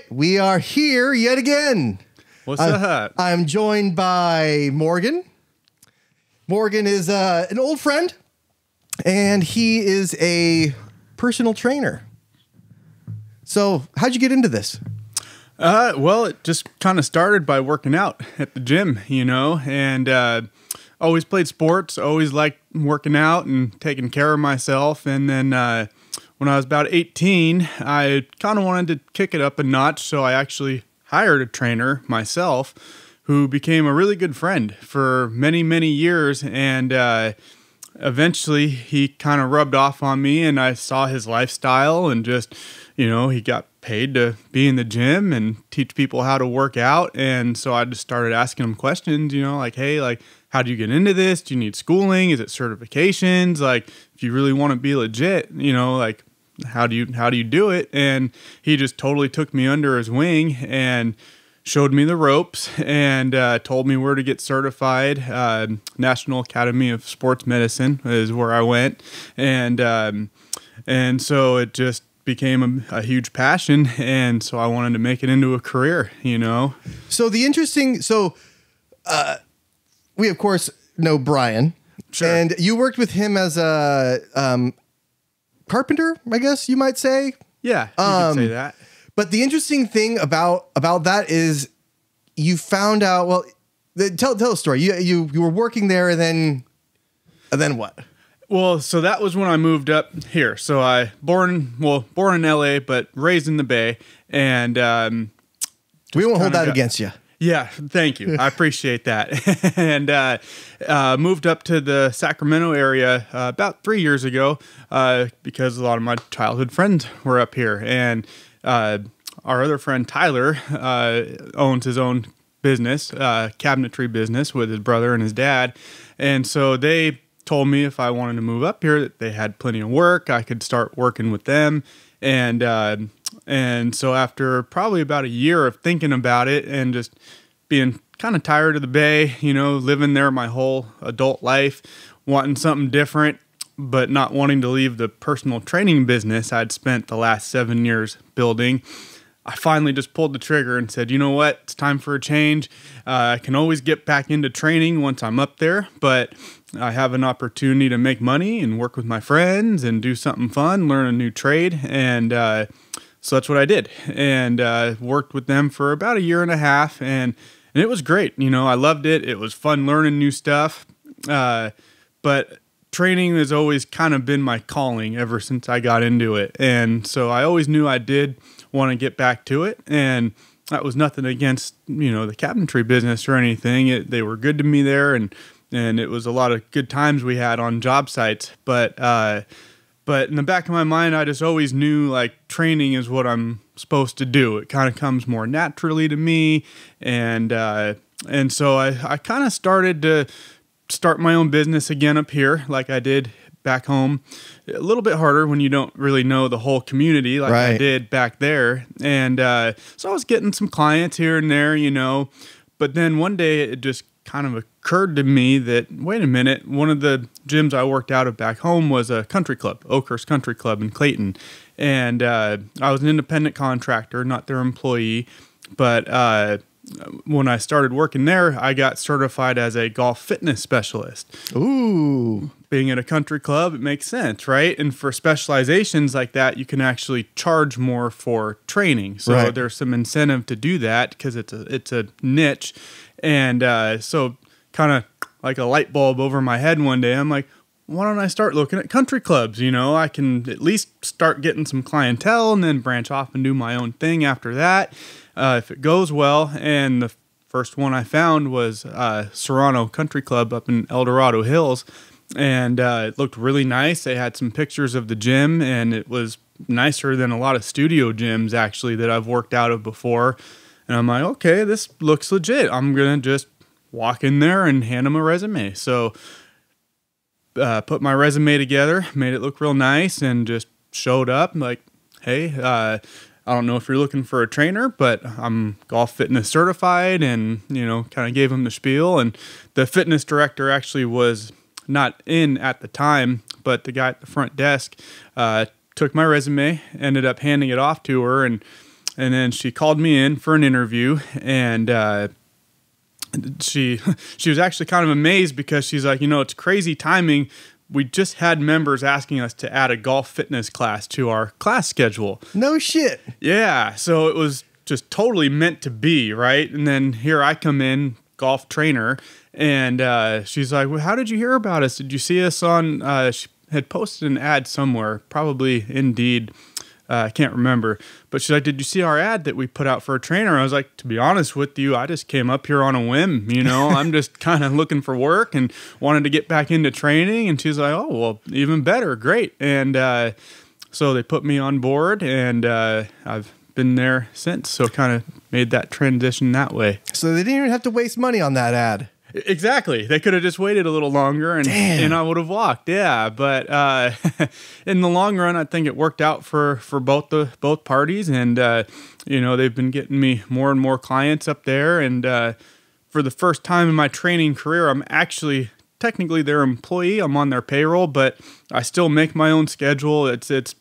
we are here yet again. What's up? I'm joined by Morgan. Morgan is an old friend, and he is a personal trainer. So how'd you get into this? Well, it just kind of started by working out at the gym, and always played sports, always liked working out and taking care of myself. And then when I was about 18, I kind of wanted to kick it up a notch, so I actually hired a trainer myself who became a really good friend for many, many years. And eventually he kind of rubbed off on me, and I saw his lifestyle and just, he got paid to be in the gym and teach people how to work out. And so I just started asking him questions, like, hey, like, how do you get into this? Do you need schooling? Is it certifications? Like, if you really want to be legit, like, how do you do it? And he just totally took me under his wing and showed me the ropes and told me where to get certified. National Academy of Sports Medicine is where I went. And so it just became a huge passion. And so I wanted to make it into a career, So we of course know Brian. Sure. And you worked with him as a carpenter, I guess you might say. Yeah, you could say that. But the interesting thing about that is you found out, well, tell a story. You were working there, and then what? Well, so that was when I moved up here. So I born in LA, but raised in the Bay, and we won't hold that against you. Yeah, thank you. I appreciate that. And moved up to the Sacramento area about 3 years ago because a lot of my childhood friends were up here. And our other friend Tyler owns his own business, cabinetry business, with his brother and his dad. And so they told me if I wanted to move up here, that they had plenty of work. I could start working with them. And so after probably about a year of thinking about it and just being kind of tired of the Bay, living there my whole adult life, wanting something different, but not wanting to leave the personal training business I'd spent the last 7 years building, I finally just pulled the trigger and said, you know what, it's time for a change. I can always get back into training once I'm up there, but I have an opportunity to make money and work with my friends and do something fun, learn a new trade. And so that's what I did, and worked with them for about a year and a half, and it was great. I loved it. It was fun learning new stuff, but training has always kind of been my calling ever since I got into it. And so I always knew I did want to get back to it. And that was nothing against, the cabinetry business or anything. They were good to me there. And it was a lot of good times we had on job sites. But in the back of my mind, I just always knew like training is what I'm supposed to do. It kind of comes more naturally to me. And so I kind of started to start my own business again up here like I did back home. A little bit harder when you don't really know the whole community like I did back there. And so I was getting some clients here and there, but then one day it just kind of occurred to me that, wait a minute, one of the gyms I worked out of back home was a country club, Oakhurst Country Club in Clayton. And I was an independent contractor, not their employee, but when I started working there, I got certified as a golf fitness specialist. Ooh. Being at a country club, it makes sense, right? And for specializations like that, you can actually charge more for training. So there's some incentive to do that because it's a niche. And so kind of like a light bulb over my head one day, I'm like, why don't I start looking at country clubs? I can at least start getting some clientele and then branch off and do my own thing after that. If it goes well. And the first one I found was Serrano Country Club up in El Dorado Hills. And it looked really nice. They had some pictures of the gym, and it was nicer than a lot of studio gyms actually that I've worked out of before. And I'm like, okay, this looks legit. I'm going to just walk in there and hand them a resume. So put my resume together, made it look real nice, and just showed up like, hey, I don't know if you're looking for a trainer, but I'm golf fitness certified, and, kind of gave him the spiel. And the fitness director actually was not in at the time, but the guy at the front desk took my resume, ended up handing it off to her, and And then she called me in for an interview, and she was actually kind of amazed because she's like, it's crazy timing. We just had members asking us to add a golf fitness class to our class schedule. No shit. Yeah, so it was just totally meant to be, right? And then here I come in, golf trainer, and she's like, well, how did you hear about us? Did you see us on, she had posted an ad somewhere, probably Indeed. I can't remember, but she's like, did you see our ad that we put out for a trainer? I was like, to be honest with you, I just came up here on a whim, I'm just kind of looking for work and wanted to get back into training. And she's like, oh, well, even better. Great. And so they put me on board, and I've been there since. So kind of made that transition that way. So they didn't even have to waste money on that ad. Exactly. They could have just waited a little longer, and I would have walked. Yeah, but in the long run, I think it worked out for both parties, and they've been getting me more and more clients up there. And for the first time in my training career, I'm actually technically their employee. I'm on their payroll, but I still make my own schedule. It's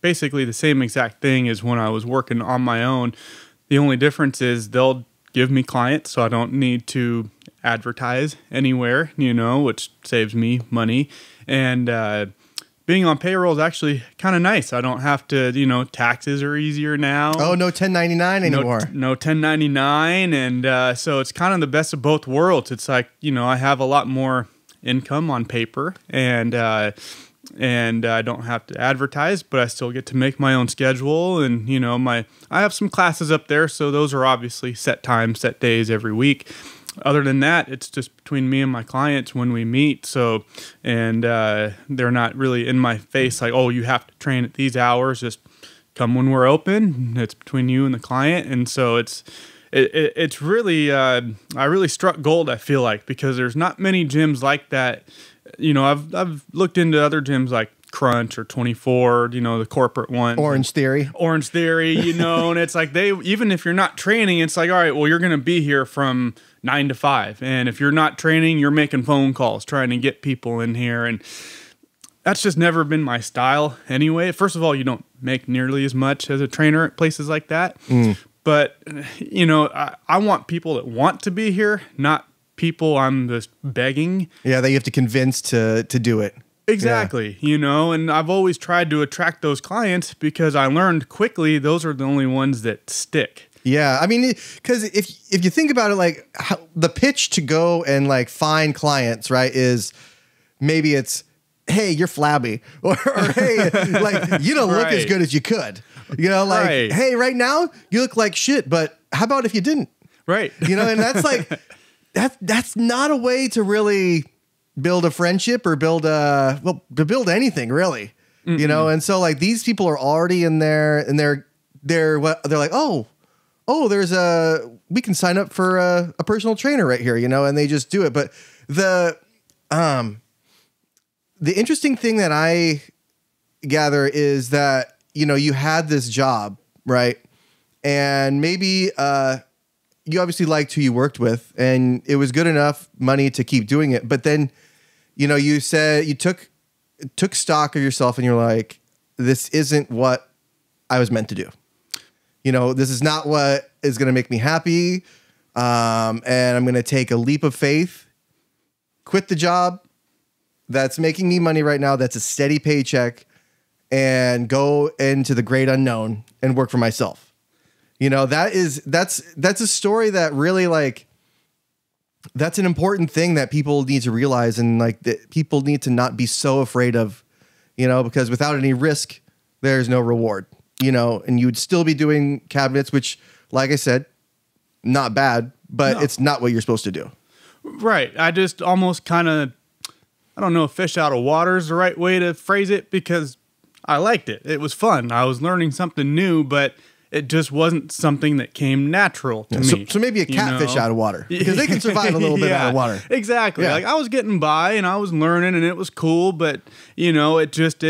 basically the same exact thing as when I was working on my own. The only difference is they'll give me clients, so I don't need to advertise anywhere, which saves me money. And being on payroll is actually kind of nice. I don't have to, taxes are easier now. Oh, no 1099 anymore. No 1099. And so it's kind of the best of both worlds. It's like, I have a lot more income on paper, and I don't have to advertise, but I still get to make my own schedule. And, I have some classes up there, so those are obviously set times, set days every week. Other than that, it's just between me and my clients when we meet. So, and they're not really in my face like, oh, you have to train at these hours. Just come when we're open. It's between you and the client. And so it's really, I really struck gold, I feel like, because there's not many gyms like that. I've looked into other gyms like Crunch or 24, the corporate one. Orange Theory, and it's like even if you're not training, it's like, all right, well, you're going to be here from 9 to 5. And if you're not training, you're making phone calls, trying to get people in here. And that's just never been my style anyway. First of all, you don't make nearly as much as a trainer at places like that. But, I want people that want to be here, not people I'm just begging. Yeah, that you have to convince to do it. Exactly. Yeah. And I've always tried to attract those clients because I learned quickly those are the only ones that stick. Yeah, I mean, because if you think about it, like the pitch to go and like find clients, right, is maybe it's, hey, you're flabby, or hey, like you don't look as good as you could, like hey, right now you look like shit, but how about if you didn't, right? And that's like that's not a way to really build a friendship or build anything really, and so like these people are already in there, and they're like, we can sign up for a personal trainer right here, and they just do it. But the interesting thing that I gather is that, you had this job, right? And maybe you obviously liked who you worked with, and it was good enough money to keep doing it. But then, you said you took stock of yourself, and you're like, this isn't what I was meant to do. This is not what is going to make me happy. And I'm going to take a leap of faith, quit the job that's making me money right now, that's a steady paycheck, and go into the great unknown and work for myself. That's a story that really, like, that's an important thing that people need to realize, and like that people need to not be so afraid of, because without any risk, there's no reward. And you would still be doing cabinets, which, like I said, not bad, but it's not what you're supposed to do. Right. I just almost kind of, I don't know if fish out of water is the right way to phrase it, because I liked it. It was fun. I was learning something new, but it just wasn't something that came natural to me. So maybe a catfish out of water, because they can survive a little bit out of water. Exactly. Yeah. Like I was getting by and I was learning and it was cool, but it just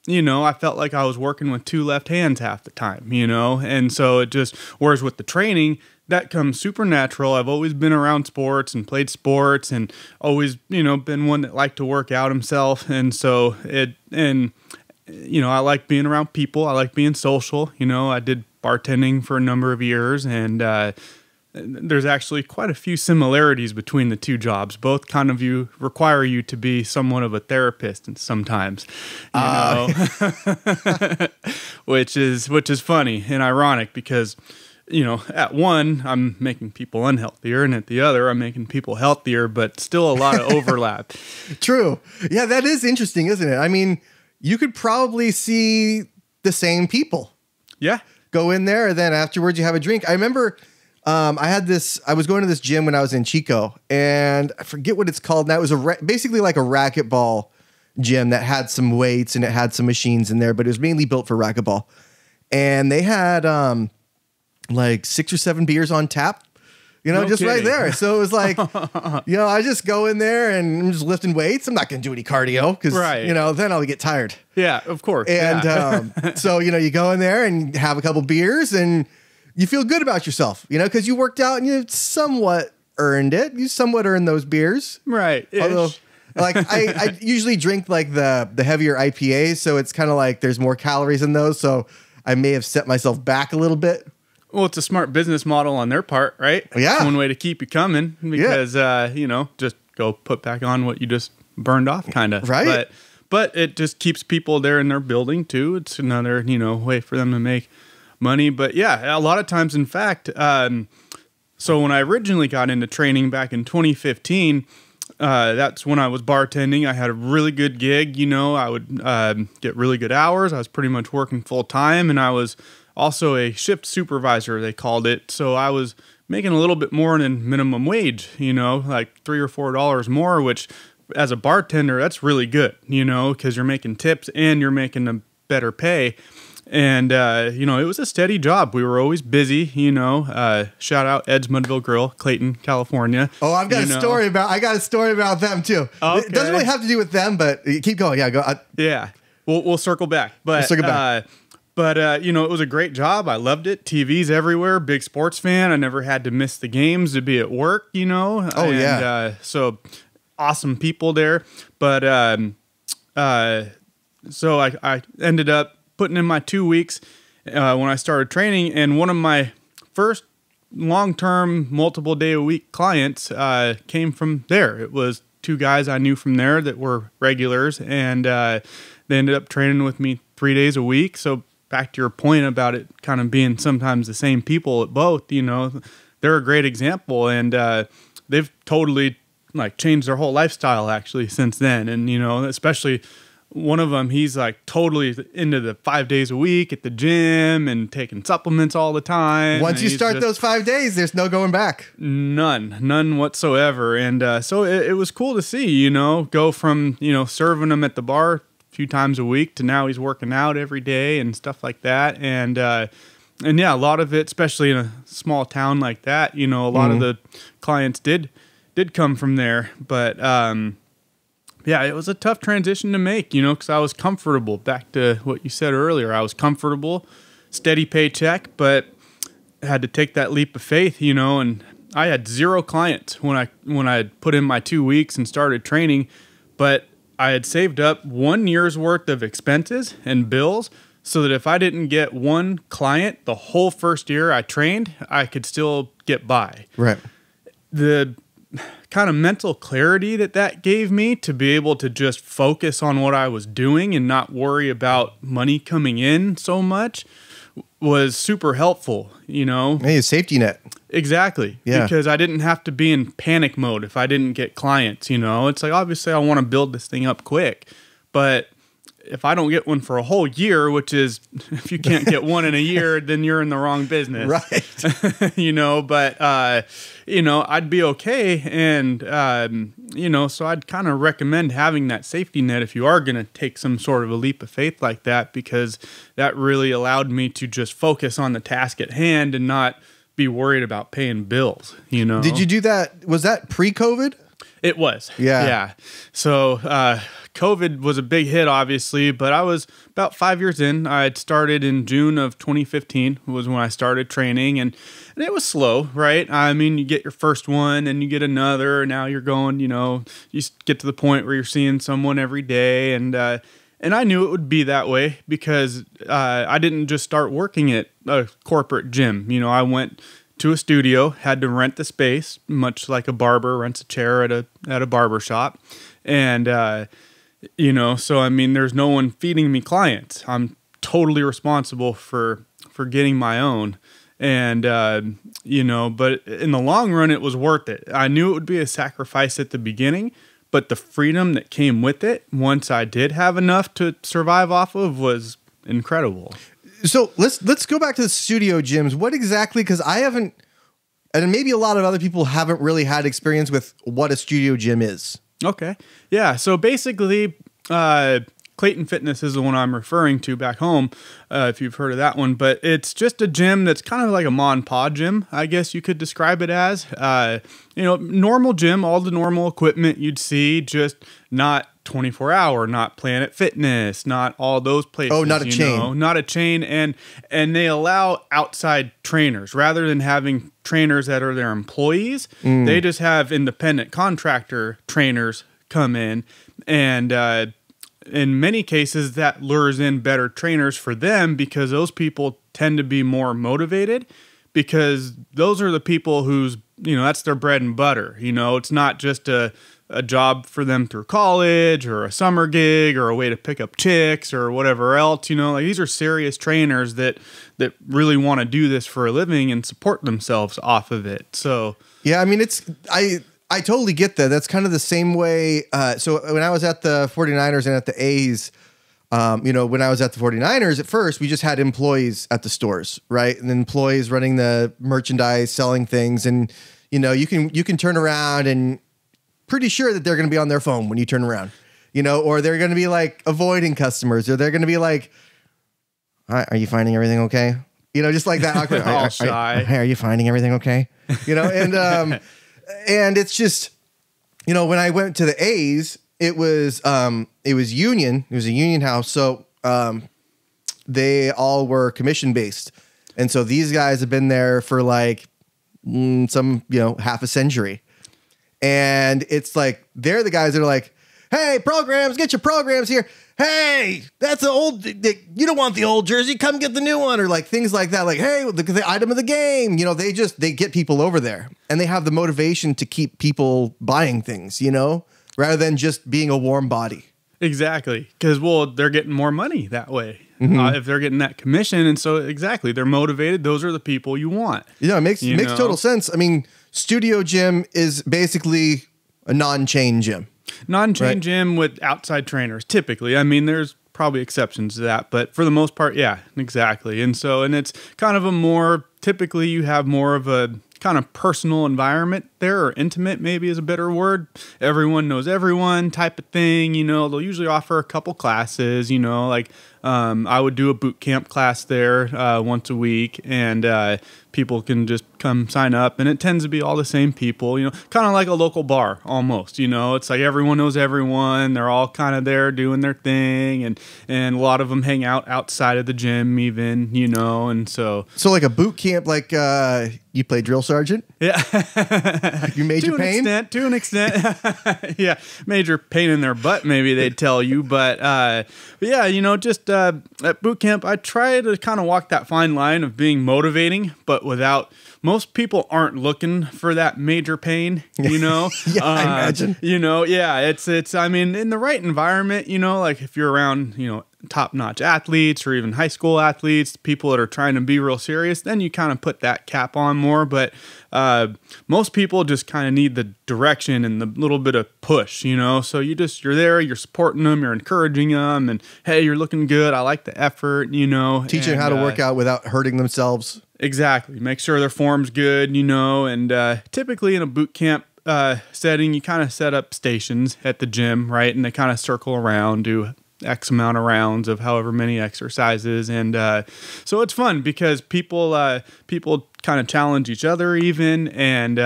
I felt like I was working with two left hands half the time, and so it just, whereas with the training, that comes super natural. I've always been around sports and played sports and always, been one that liked to work out himself. And so I like being around people. I like being social. I did bartending for a number of years, and there's actually quite a few similarities between the two jobs. Both kind of require you to be somewhat of a therapist, and sometimes, you know, which is funny and ironic because, you know, at one I'm making people unhealthier, and at the other I'm making people healthier, but still a lot of overlap. True. Yeah, that is interesting, isn't it? I mean, you could probably see the same people. Yeah. Go in there, and then afterwards you have a drink. I remember I was going to this gym when I was in Chico, and I forget what it's called. Now it was basically like a racquetball gym that had some weights and it had some machines in there, but it was mainly built for racquetball. And they had like 6 or 7 beers on tap, you know, No just right kidding. there. So it was like, you know, I just go in there and I'm just lifting weights. I'm not going to do any cardio because, Right. you know, then I'll get tired. Yeah, of course. And yeah. so, you know, you go in there and have a couple beers and you feel good about yourself, you know, because you worked out and you somewhat earned it. You somewhat earned those beers. Right. Although, like, I usually drink like the heavier IPAs, so it's kind of like there's more calories in those. So I may have set myself back a little bit. Well, it's a smart business model on their part, right? Yeah. It's one way to keep you coming because, you know, just go put back on what you just burned off, kind of. Right. But it just keeps people there in their building, too. It's another, you know, way for them to make money. But, yeah, a lot of times, in fact, so when I originally got into training back in 2015, that's when I was bartending. I had a really good gig. You know, I would get really good hours. I was pretty much working full time, and I was also a shift supervisor, they called it. So I was making a little bit more than minimum wage, you know, like $3 or $4 more, which as a bartender, that's really good, you know, because you're making tips and you're making a better pay. And, you know, it was a steady job. We were always busy, you know. Shout out Ed's Mudville Grill, Clayton, California. Oh, I got a story about them too. Okay. It doesn't really have to do with them, but keep going. Yeah, go. Yeah. We'll circle back. But, you know, it was a great job. I loved it. TVs everywhere. Big sports fan. I never had to miss the games to be at work, you know. Oh, yeah. So awesome people there. But so I ended up putting in my 2 weeks when I started training. And one of my first long-term, multiple day a week clients came from there. It was 2 guys I knew from there that were regulars. And they ended up training with me 3 days a week. So back to your point about it kind of being sometimes the same people at both, you know, they're a great example. And they've totally like changed their whole lifestyle actually since then. And, you know, especially one of them, he's like totally into the 5 days a week at the gym and taking supplements all the time. Once you start those 5 days, there's no going back. None whatsoever. And so it was cool to see, you know, go from, you know, serving them at the bar few times a week to now he's working out every day and stuff like that. And yeah, a lot of it, especially in a small town like that, you know, a lot of the clients did come from there. But yeah, it was a tough transition to make, you know, because I was comfortable. Back to what you said earlier, I was comfortable, steady paycheck, but I had to take that leap of faith, you know. And I had 0 clients when I had put in my 2 weeks and started training, but I had saved up 1 year's worth of expenses and bills so that if I didn't get 1 client the whole first year I trained, I could still get by. Right. The kind of mental clarity that gave me to be able to just focus on what I was doing and not worry about money coming in so much was super helpful, you know. Hey, a safety net. Exactly. Yeah. Because I didn't have to be in panic mode if I didn't get clients, you know. It's like, obviously I want to build this thing up quick, but if I don't get one for a whole year, which is, if you can't get one in a year, then you're in the wrong business. Right. You know, but, you know, I'd be okay. And, you know, so I'd kind of recommend having that safety net if you are going to take some sort of a leap of faith like that, because that really allowed me to just focus on the task at hand and not be worried about paying bills, you know. Did you do that? Was that pre-COVID? It was. Yeah. Yeah. So COVID was a big hit, obviously, but I was about 5 years in. I had started in June of 2015 was when I started training, and it was slow, right? I mean, you get your first one and you get another. Now you're going, you know, you get to the point where you're seeing someone every day, and And I knew it would be that way because I didn't just start working at a corporate gym. You know, I went to a studio, had to rent the space, much like a barber rents a chair at a barber shop. And, you know, so, I mean, there's no one feeding me clients. I'm totally responsible for getting my own. And, you know, but in the long run, it was worth it. I knew it would be a sacrifice at the beginning, but the freedom that came with it, once I did have enough to survive off of, was incredible. So let's go back to the studio gyms. What exactly, because I haven't, and maybe a lot of other people haven't really had experience with what a studio gym is. Okay. Yeah. So basically, Clayton Fitness is the one I'm referring to back home, if you've heard of that one. But it's just a gym that's kind of like a ma and pa gym, I guess you could describe it as. You know, normal gym, all the normal equipment you'd see, just not 24-hour, not Planet Fitness, not all those places. Oh, not a chain. Not a chain. And they allow outside trainers rather than having trainers that are their employees. They just have independent contractor trainers come in, and in many cases that lures in better trainers for them because those people tend to be more motivated because those are the people who's, you know, that's their bread and butter. You know, it's not just a job for them through college or a summer gig or a way to pick up chicks or whatever else. You know, like these are serious trainers that really want to do this for a living and support themselves off of it. So yeah, I mean, I totally get that. That's kind of the same way. So when I was at the 49ers and at the A's, you know, when I was at the 49ers, at first, we just had employees at the stores, right? And employees running the merchandise, selling things. And, you know, you can turn around and pretty sure that they're going to be on their phone when you turn around, you know, or they're going to be like avoiding customers, or they're going to be like, "Hi, are you finding everything okay?" You know, just like that. Awkward. All shy. Hey, are you finding everything okay? You know, and it's just, you know, when I went to the A's, it was union. It was a union house. So they all were commission based. And so these guys have been there for like some, you know, half a century. And it's like, they're the guys that are like, "Hey, programs, get your programs here. Hey, that's the old, you don't want the old jersey, come get the new one," or like things like that. Like, "Hey, the item of the game," you know, they get people over there and they have the motivation to keep people buying things, you know, rather than just being a warm body. Exactly. Because, well, they're getting more money that way if they're getting that commission. And so, exactly, they're motivated. Those are the people you want. You know, it makes total sense. I mean, studio gym is basically a non-chain gym. Non-chain gym with outside trainers, typically. I mean, there's probably exceptions to that, but for the most part, yeah, exactly. And so, and it's kind of a more, typically you have more of a kind of personal environment there, or intimate maybe is a better word. Everyone knows everyone type of thing. You know, they'll usually offer a couple classes, you know, like I would do a boot camp class there once a week, and people can just come sign up, and it tends to be all the same people, you know, kind of like a local bar almost, you know. It's like everyone knows everyone. They're all kind of there doing their thing, and a lot of them hang out outside of the gym even, you know, and so like a boot camp, like you play drill sergeant? Yeah. You major pain? To an extent. Yeah. Major pain in their butt, maybe they'd tell you. But yeah, you know, just at boot camp, I try to kind of walk that fine line of being motivating, but without, most people aren't looking for that major pain, you know? Yeah, I imagine. You know, yeah, it's, I mean, in the right environment, you know, like if you're around, you know, top-notch athletes or even high school athletes, people that are trying to be real serious, then you kind of put that cap on more. But most people just kind of need the direction and the little bit of push, you know. So you're there, you're supporting them, you're encouraging them, and hey, you're looking good, I like the effort, you know. Teaching them how to work out without hurting themselves. Exactly. Make sure their form's good, you know. And typically in a boot camp setting, you kind of set up stations at the gym, right? And they kind of circle around, do X amount of rounds of however many exercises. And so it's fun because people kind of challenge each other even. And,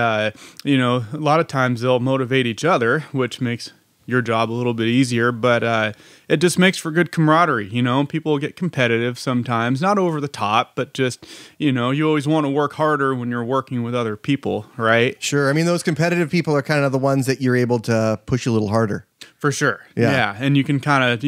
you know, a lot of times they'll motivate each other, which makes your job a little bit easier. But it just makes for good camaraderie. You know, people get competitive sometimes, not over the top, but just, you know, you always want to work harder when you're working with other people, right? Sure. I mean, those competitive people are kind of the ones that you're able to push a little harder. For sure. Yeah. Yeah. And you can kind of,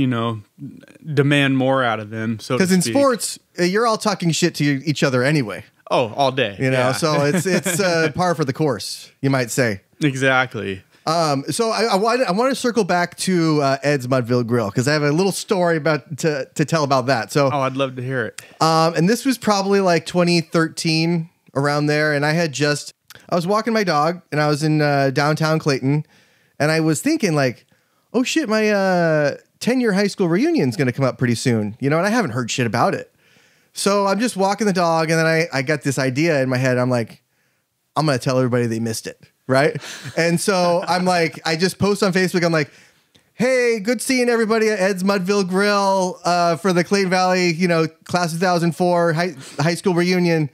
demand more out of them. So Because in sports, you're all talking shit to each other anyway. Oh, all day. So it's par for the course, you might say. Exactly. So I want to circle back to Ed's Mudville Grill because I have a little story to tell about that. So I'd love to hear it. And this was probably like 2013 around there, and I was walking my dog, and I was in downtown Clayton, and I was thinking like, oh shit, my 10-year high school reunion is going to come up pretty soon, and I haven't heard shit about it. So I'm just walking the dog, and then I got this idea in my head. I'm like, I'm going to tell everybody they missed it. Right. And so I'm like, I just post on Facebook. I'm like, hey, good seeing everybody at Ed's Mudville Grill for the Clayton Valley, class of 2004 high school reunion.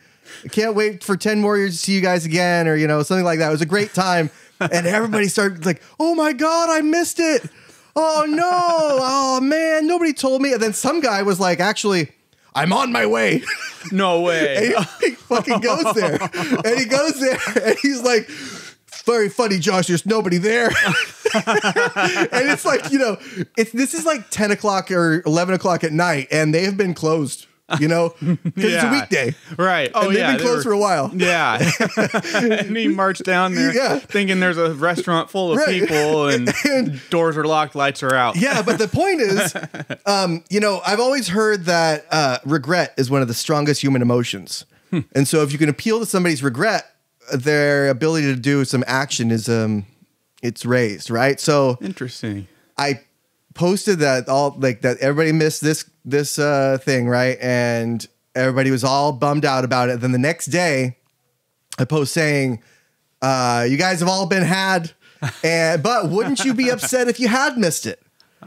I can't wait for 10 more years to see you guys again, or, something like that. It was a great time. And everybody started like, oh my God, I missed it. Oh no. Oh man, nobody told me. And then some guy was like, actually, I'm on my way. No way. And he fucking goes there. And he goes there and he's like, very funny, Josh. There's nobody there. And it's like, this is like 10 o'clock or 11 o'clock at night, and they have been closed, because it's a weekday. Right. Oh, and they've been closed for a while. Yeah. And he marched down there thinking there's a restaurant full of people and doors are locked, lights are out. Yeah, but the point is, I've always heard that regret is one of the strongest human emotions. And so if you can appeal to somebody's regret, their ability to do some action is it's raised, right? So interesting. I posted that that everybody missed this thing, right? And everybody was all bummed out about it. Then the next day I post saying, you guys have all been had, but wouldn't you be upset if you had missed it?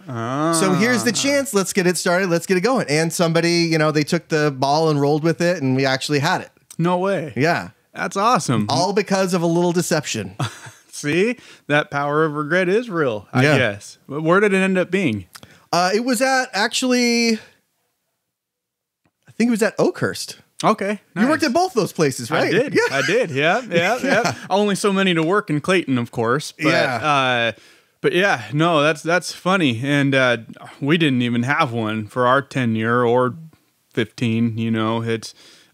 So here's the chance. Let's get it started. Let's get it going. And somebody, they took the ball and rolled with it, and we actually had it. No way. Yeah. That's awesome. All because of a little deception. See, that power of regret is real, I guess. Where did it end up being? It was I think it was at Oakhurst. Okay. Nice. You worked at both those places, right? I did. Yeah. I did. Yeah. Only so many to work in Clayton, of course. But, but yeah, no, that's funny. And we didn't even have one for our 10-year or 15,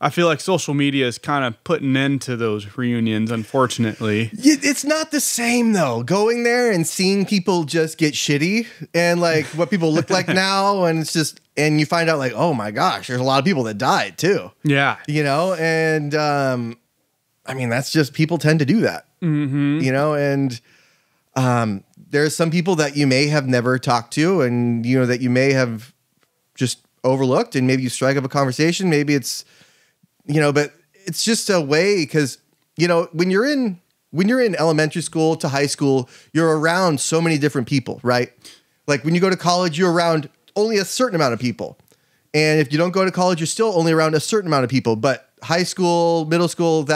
I feel like social media is kind of putting an end to those reunions, unfortunately. It's not the same, though. Going there and seeing people just get shitty and like what people look like now. And it's just, and you find out like, oh my gosh, there's a lot of people that died too. Yeah. And I mean, that's just, people tend to do that, and there's some people that you may have never talked to and, that you may have just overlooked, and maybe you strike up a conversation. Maybe it's, but it's just a way because, when you're in elementary school to high school, you're around so many different people, right? Like when you go to college, you're around only a certain amount of people. And if you don't go to college, you're still only around a certain amount of people. But high school, middle school,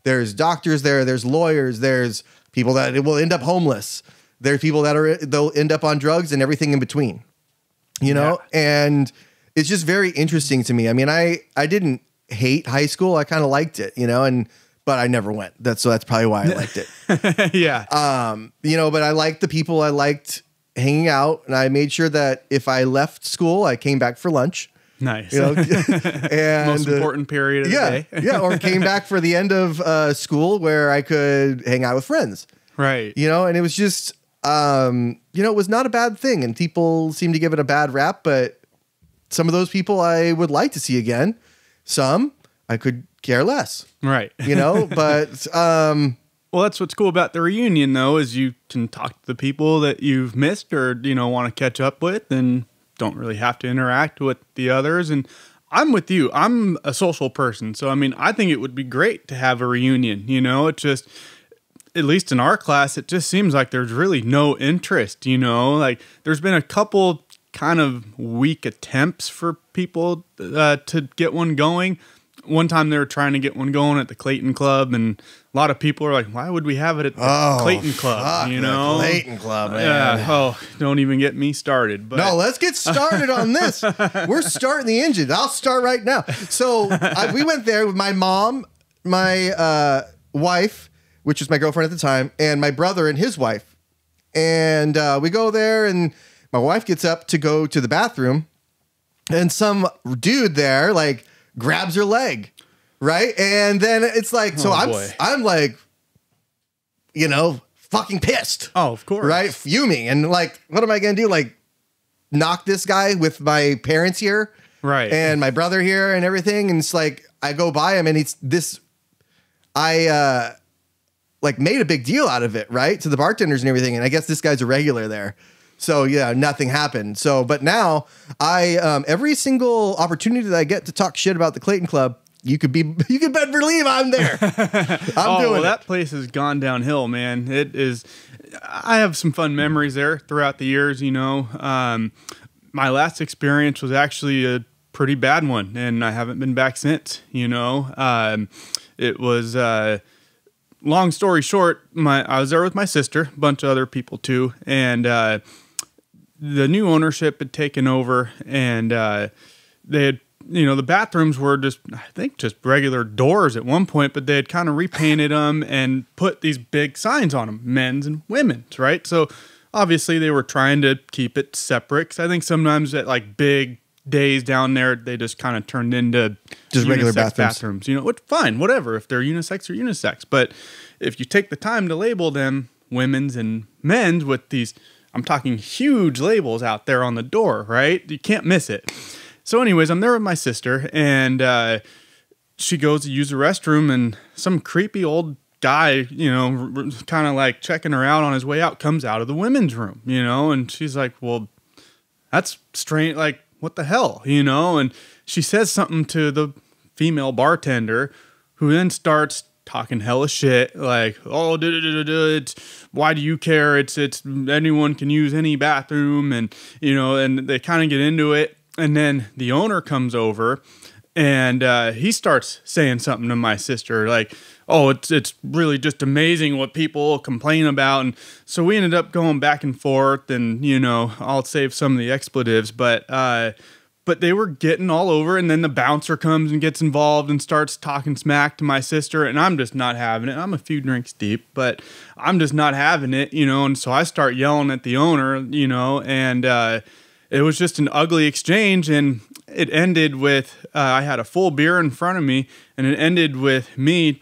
there's doctors there's lawyers, there's people that will end up homeless. There's people they'll end up on drugs and everything in between, and it's just very interesting to me. I mean, I didn't hate high school. I kind of liked it, but I never went. That's probably why I liked it. Yeah. But I liked the people. I liked hanging out, and I made sure that if I left school, I came back for lunch. Nice. And most important period of the day. Or came back for the end of school where I could hang out with friends. Right. And it was just, it was not a bad thing, and people seem to give it a bad rap, but some of those people I would like to see again. Some I could care less. Right. But well, that's what's cool about the reunion, though, is you can talk to the people that you've missed or, want to catch up with, and don't really have to interact with the others. And I'm with you. I'm a social person. So, I mean, I think it would be great to have a reunion. It's just, at least in our class, it just seems like there's really no interest, like there's been a couple kind of weak attempts for people to get one going. One time they were trying to get one going at the Clayton Club, and a lot of people are like, why would we have it at the Clayton Club? The Clayton Club, man. Yeah. Oh, don't even get me started. But no, let's get started on this. We're starting the engine. I'll start right now. So we went there with my mom, my wife, which was my girlfriend at the time, and my brother and his wife. And we go there, and my wife gets up to go to the bathroom, and some dude there like grabs her leg, right? And then it's like, so I'm like, you know, fucking pissed. Oh, of course. Right? Fuming. And like, what am I going to do? Like, knock this guy with my parents here? Right. And my brother here and everything. And it's like, I go by him, and I like made a big deal out of it, right? To the bartenders and everything. And I guess this guy's a regular there. So yeah, nothing happened. So, but now every single opportunity that I get to talk shit about the Clayton Club, you could better believe I'm there. I'm doing it. That place has gone downhill, man. It is. I have some fun memories there throughout the years. You know, my last experience was actually a pretty bad one, and I haven't been back since. You know, it was. Long story short, I was there with my sister, a bunch of other people too, and the new ownership had taken over, and they had. You know, the bathrooms were just regular doors at one point, but they had kind of repainted them and put these big signs on them, men's and women's, right? So obviously they were trying to keep it separate, because I think sometimes at like big days down there, they just kind of turned into just regular bathrooms. You know, which, fine, whatever. If they're unisex or unisex. But if you take the time to label them women's and men's with these, I'm talking huge labels out there on the door, right? You can't miss it. So anyways, I'm there with my sister, and she goes to use the restroom, and some creepy old guy, you know, kind of like checking her out on his way out, comes out of the women's room, you know, and she's like, well, that's strange. Like, what the hell, you know? And she says something to the female bartender, who then starts talking hella shit, like, oh, it's, why do you care? It's anyone can use any bathroom, and, you know, and they kind of get into it. And then the owner comes over, and he starts saying something to my sister, like, oh, it's really just amazing what people complain about. And so we ended up going back and forth, and, you know, I'll save some of the expletives, but they were getting all over. And then the bouncer comes and gets involved and starts talking smack to my sister, and I'm just not having it. I'm a few drinks deep, but I'm just not having it, you know. And so I start yelling at the owner, you know, and it was just an ugly exchange, and it ended with, I had a full beer in front of me, and it ended with me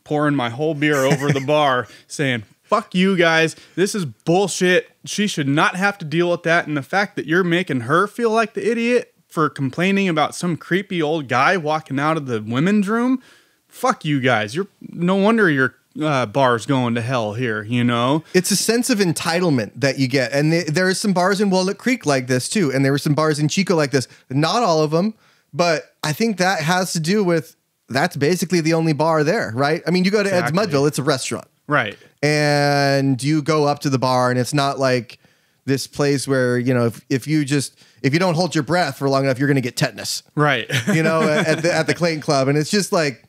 pouring my whole beer over the bar, saying, fuck you guys, this is bullshit, she should not have to deal with that, and the fact that you're making her feel like the idiot for complaining about some creepy old guy walking out of the women's room, fuck you guys, no wonder you're bars going to hell here, you know? It's a sense of entitlement that you get. And there are some bars in Walnut Creek like this too. And there were some bars in Chico like this. Not all of them, but I think that has to do with, that's basically the only bar there, right? I mean, you go to Ed's Mudville, it's a restaurant. Right. And you go up to the bar, and it's not like this place where, you know, if you don't hold your breath for long enough, you're going to get tetanus. Right. You know, at the Clayton Club. And it's just like,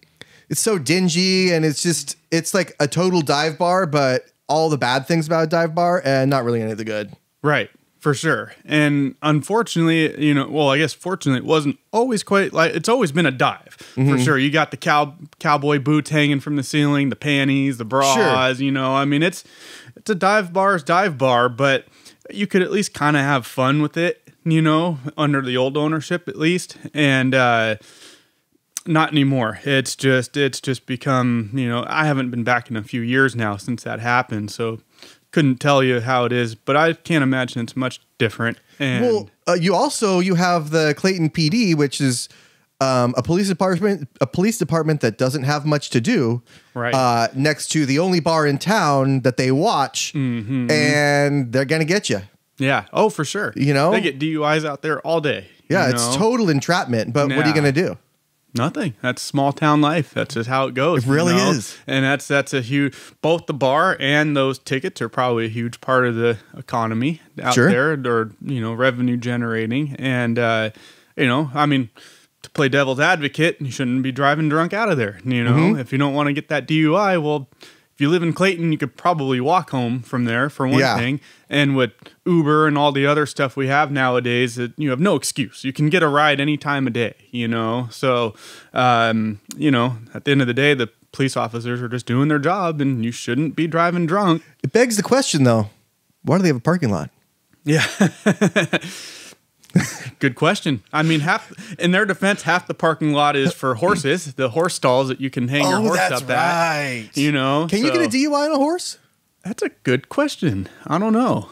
it's so dingy, and it's like a total dive bar, but all the bad things about a dive bar and not really any of the good. Right. For sure. And unfortunately, you know, well, I guess fortunately, it wasn't always quite like, it's always been a dive, for sure. You got the cowboy boots hanging from the ceiling, the panties, the bras, you know, I mean, it's a dive bar, but you could at least kind of have fun with it, you know, under the old ownership at least. And, not anymore. It's just become, you know, I haven't been back in a few years now since that happened, so couldn't tell you how it is, but I can't imagine it's much different. And you have the Clayton PD, which is a police department that doesn't have much to do, right? Next to the only bar in town that they watch, and they're gonna get you. Yeah. Oh, for sure. You know, they get DUIs out there all day. Yeah, it's total entrapment. But what are you gonna do? Nothing. That's small town life. That's just how it goes. It really is. And that's a huge, both the bar and those tickets are probably a huge part of the economy out there, or, you know, revenue generating. And, you know, I mean, to play devil's advocate, you shouldn't be driving drunk out of there. You know, if you don't want to get that DUI, well, if you live in Clayton, you could probably walk home from there, for one thing. And with Uber and all the other stuff we have nowadays, you have no excuse. You can get a ride any time of day, you know? So, you know, at the end of the day, the police officers are just doing their job, and you shouldn't be driving drunk. It begs the question, though. Why do they have a parking lot? Yeah. Good question. I mean, in their defense, half the parking lot is for horses, the horse stalls that you can hang your horse up right. at. You know, can you get a DUI on a horse? That's a good question. I don't know.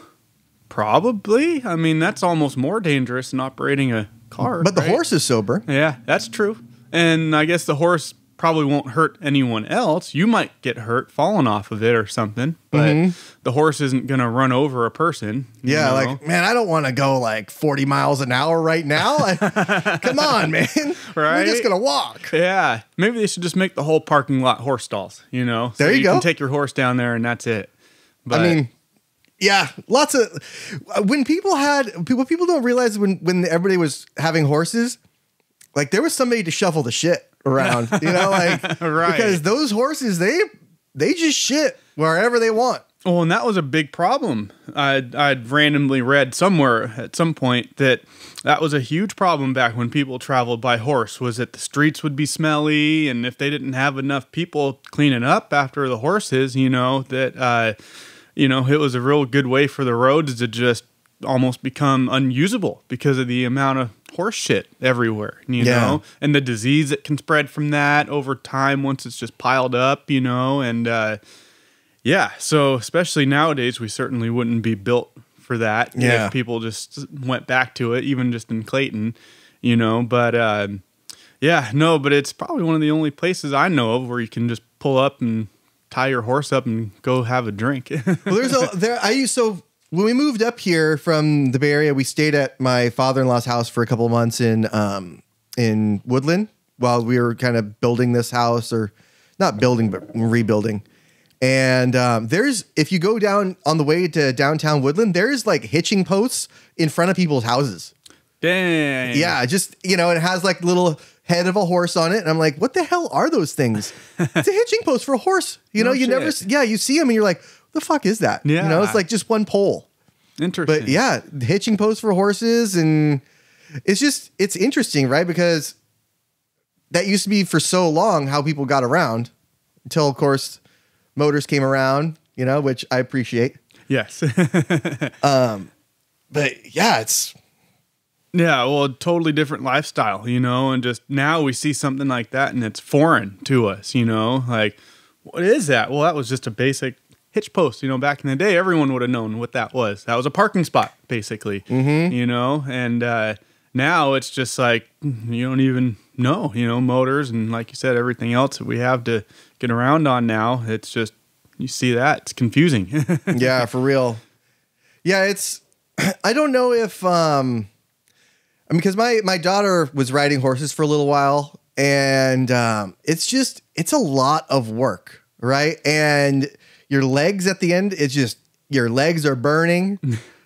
Probably. I mean, that's almost more dangerous than operating a car. But the horse is sober. Yeah, that's true. And I guess the horse probably won't hurt anyone else. You might get hurt falling off of it or something, but the horse isn't going to run over a person. Yeah, like, man, I don't want to go like 40 miles an hour right now. Come on, man. Right? We're just going to walk. Yeah. Maybe they should just make the whole parking lot horse stalls, you know? So there you go. You can take your horse down there and that's it. But, I mean, yeah, lots of when people don't realize when everybody was having horses, like there was somebody to shuffle the shit around, you know, like right. Because those horses they just shit wherever they want. Oh, and that was a big problem. I'd randomly read somewhere at some point that was a huge problem back when people traveled by horse, was that the streets would be smelly, and if they didn't have enough people cleaning up after the horses, you know, that you know, it was a real good way for the roads to just almost become unusable because of the amount of horse shit everywhere, you know, and the disease that can spread from that over time once it's just piled up, you know, and yeah, so especially nowadays, we certainly wouldn't be built for that if people just went back to it, even just in Clayton, you know, but yeah, no, but it's probably one of the only places I know of where you can just pull up and tie your horse up and go have a drink. Well, so when we moved up here from the Bay Area, we stayed at my father-in-law's house for a couple of months in Woodland while we were kind of building this house, or not building, but rebuilding. And if you go down on the way to downtown Woodland, there's like hitching posts in front of people's houses. Dang. Yeah, just, you know, it has like little head of a horse on it. And I'm like, what the hell are those things? It's a hitching post for a horse. You know, you see them and you're like, the fuck is that? Yeah. You know, it's like just one pole. Interesting. But yeah, hitching posts for horses. And it's interesting, right? Because that used to be for so long how people got around until, of course, motors came around, you know, which I appreciate. Yes. But yeah, yeah, well, a totally different lifestyle, you know, and just now we see something like that and it's foreign to us, you know, like, what is that? Well, that was just a basic hitch post, you know, back in the day, everyone would have known what that was. That was a parking spot, basically, you know, and now it's just like, you don't even know, you know, motors and like you said, everything else that we have to get around on now. It's just, you see that, it's confusing. Yeah, for real. Yeah, I don't know if, because my daughter was riding horses for a little while, and it's a lot of work, right? And your legs at the end, it's just your legs are burning,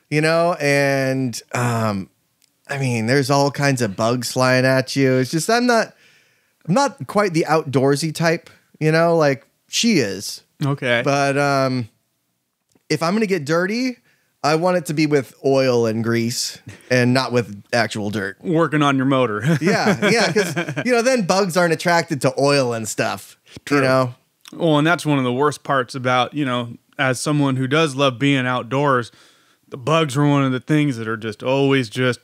you know, and I mean, there's all kinds of bugs flying at you. It's just I'm not quite the outdoorsy type, you know, like she is. Okay. But if I'm gonna get dirty, I want it to be with oil and grease and not with actual dirt. Working on your motor. Yeah, because, you know, then bugs aren't attracted to oil and stuff, True. You know? Well, and that's one of the worst parts about, you know, as someone who does love being outdoors, the bugs are one of the things that are just always just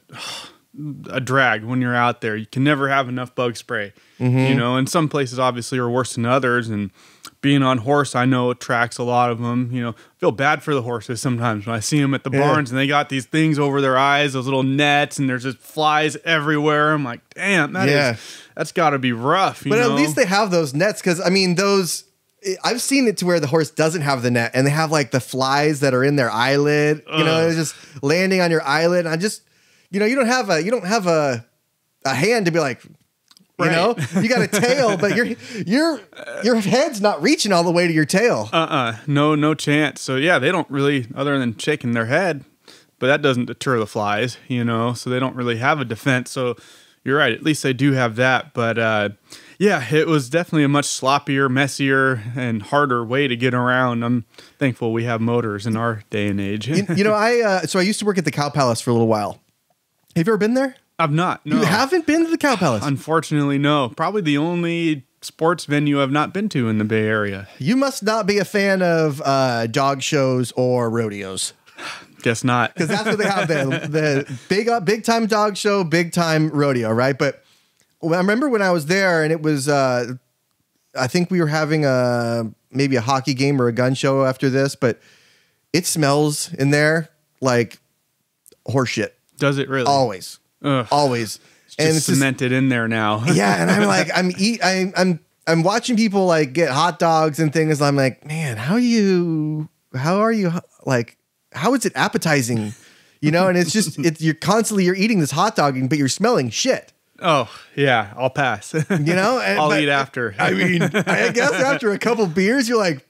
a drag when you're out there. You can never have enough bug spray, you know, and some places obviously are worse than others, and being on horse, I know attracts a lot of them. You know, I feel bad for the horses sometimes when I see them at the barns and they got these things over their eyes, those little nets, and there's just flies everywhere. I'm like, damn, that's got to be rough. But at least they have those nets, because I mean, I've seen it to where the horse doesn't have the net, and they have like the flies that are in their eyelid. You know, it's just landing on your eyelid. I just, you know, you don't have a hand to be like. You know, you got a tail, but your head's not reaching all the way to your tail. No chance. So yeah, they don't really, other than shaking their head, but that doesn't deter the flies, you know, so they don't really have a defense. So you're right. At least they do have that. But yeah, it was definitely a much sloppier, messier, and harder way to get around. I'm thankful we have motors in our day and age. you know, I used to work at the Cow Palace for a little while. Have you ever been there? I've not. No. You haven't been to the Cow Palace? Unfortunately, no. Probably the only sports venue I've not been to in the Bay Area. You must not be a fan of dog shows or rodeos. Guess not. Because that's what they have there. The big time dog show, big time rodeo, right? But I remember when I was there and it was, I think we were having maybe a hockey game or a gun show after this, but it smells in there like horse shit. Does it really? Always. Ugh. Always. And it's cemented in there now. Yeah. And I'm like, I'm watching people like get hot dogs and things. I'm like, man, how are you like, how is it appetizing? You know, and it's you're eating this hot dog, but you're smelling shit. Oh, yeah, I'll pass. You know, I'll eat after. I mean, I guess after a couple beers, you're like,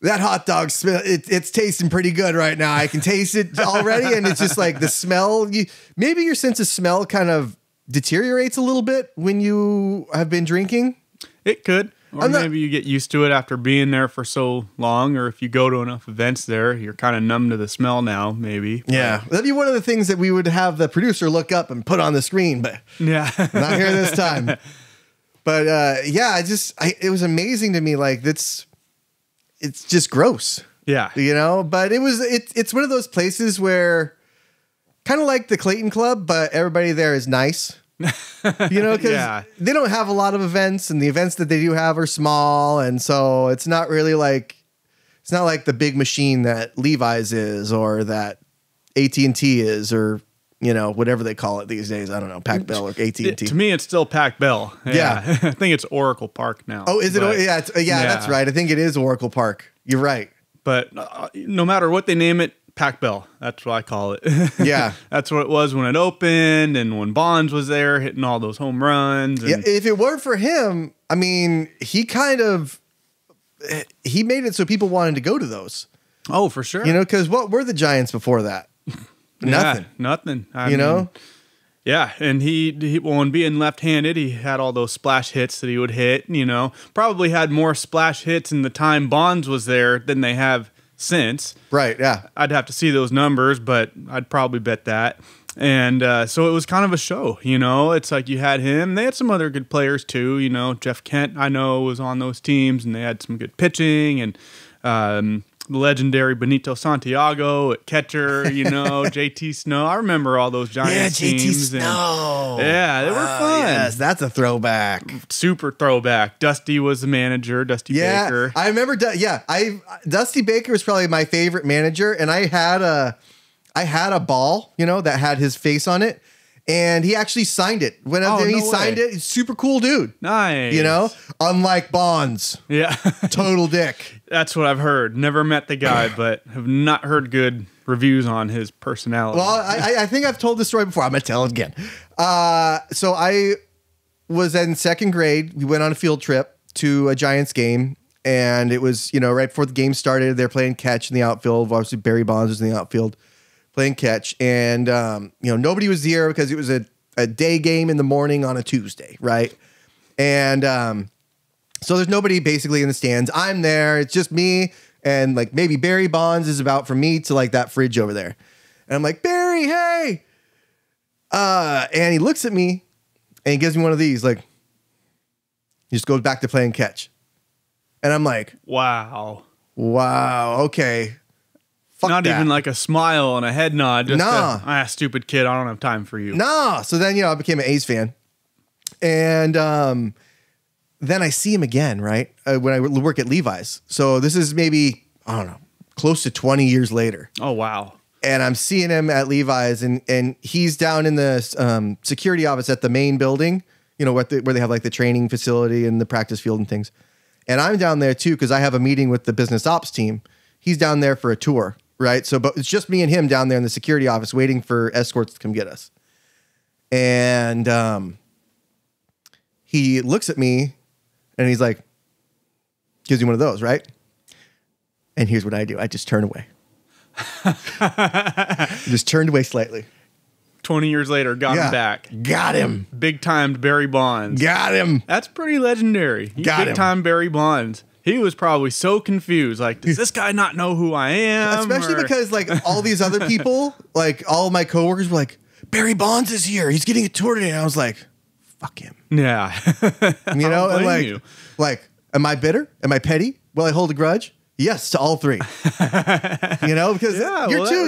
that hot dog smell, it's tasting pretty good right now. I can taste it already. And it's just like the smell. Maybe your sense of smell kind of deteriorates a little bit when you have been drinking. It could. Or maybe you get used to it after being there for so long. Or if you go to enough events there, you're kind of numb to the smell now, maybe. Yeah. That'd be one of the things that we would have the producer look up and put on the screen. But yeah, not here this time. But yeah, it was amazing to me. Like, it's just gross. Yeah. You know, but it's one of those places where kind of like the Clayton Club, but everybody there is nice. You know, because they don't have a lot of events, and the events that they do have are small. And so it's not really like, it's not like the big machine that Levi's is, or that AT&T is, or, you know, whatever they call it these days. I don't know, Pac Bell or AT&T. To me, it's still Pac Bell. Yeah. I think it's Oracle Park now. Oh, is it? Yeah, that's right. I think it is Oracle Park. You're right. But no matter what they name it, Pac Bell. That's what I call it. Yeah. That's what it was when it opened and when Bonds was there hitting all those home runs. And if it weren't for him, I mean, he made it so people wanted to go to those. Oh, for sure. You know, because what were the Giants before that? Nothing. Yeah, nothing. You know? Yeah, and he when being left-handed, he had all those splash hits that he would hit, you know. Probably had more splash hits in the time Bonds was there than they have since. Right, yeah. I'd have to see those numbers, but I'd probably bet that. And so it was kind of a show, you know. It's like you had him. They had some other good players too, you know. Jeff Kent, I know, was on those teams, and they had some good pitching. And the legendary Benito Santiago at catcher, you know, JT Snow. I remember all those Giants teams. JT Snow. Yeah, they were fun. Yes, that's a throwback. Super throwback. Dusty was the manager, Dusty Baker. I remember, Dusty Baker was probably my favorite manager, and I had a ball, you know, that had his face on it. And he actually signed it. When he signed it, he's super cool dude. Nice. You know, unlike Bonds. Yeah. Total dick. That's what I've heard. Never met the guy, but have not heard good reviews on his personality. Well, I think I've told this story before. I'm going to tell it again. So I was in second grade. We went on a field trip to a Giants game. And it was, you know, right before the game started, they're playing catch in the outfield. Obviously, Barry Bonds was in the outfield playing catch. And, you know, nobody was there because it was a day game in the morning on a Tuesday, right? And so there's nobody basically in the stands. I'm there. It's just me. And like maybe Barry Bonds is about from me to like that fridge over there. And I'm like, Barry, hey. And he looks at me and he gives me one of these, like, he just goes back to playing catch. And I'm like, wow, okay. Fuck Not that. even like a smile and a head nod. Just stupid kid, I don't have time for you. No. So then, you know, I became an A's fan. And then I see him again, right? When I work at Levi's. So this is maybe, I don't know, close to 20 years later. Oh, wow. And I'm seeing him at Levi's, and he's down in the security office at the main building, you know, where they have like the training facility and the practice field and things. And I'm down there too because I have a meeting with the business ops team. He's down there for a tour, right? So, but it's just me and him down there in the security office waiting for escorts to come get us. And he looks at me and he's like, gives me one of those, right? And here's what I do. I just turn away. Just turned away slightly. 20 years later, got him back. Got him. Big timed Barry Bonds. Got him. That's pretty legendary. Big time Barry Bonds. He was probably so confused. Like, does this guy not know who I am? Especially because like all these other people, like all of my coworkers were like, Barry Bonds is here. He's getting a tour today. And I was like, fuck him. Yeah. You know, and like, am I bitter? Am I petty? Will I hold a grudge? Yes, to all three. Because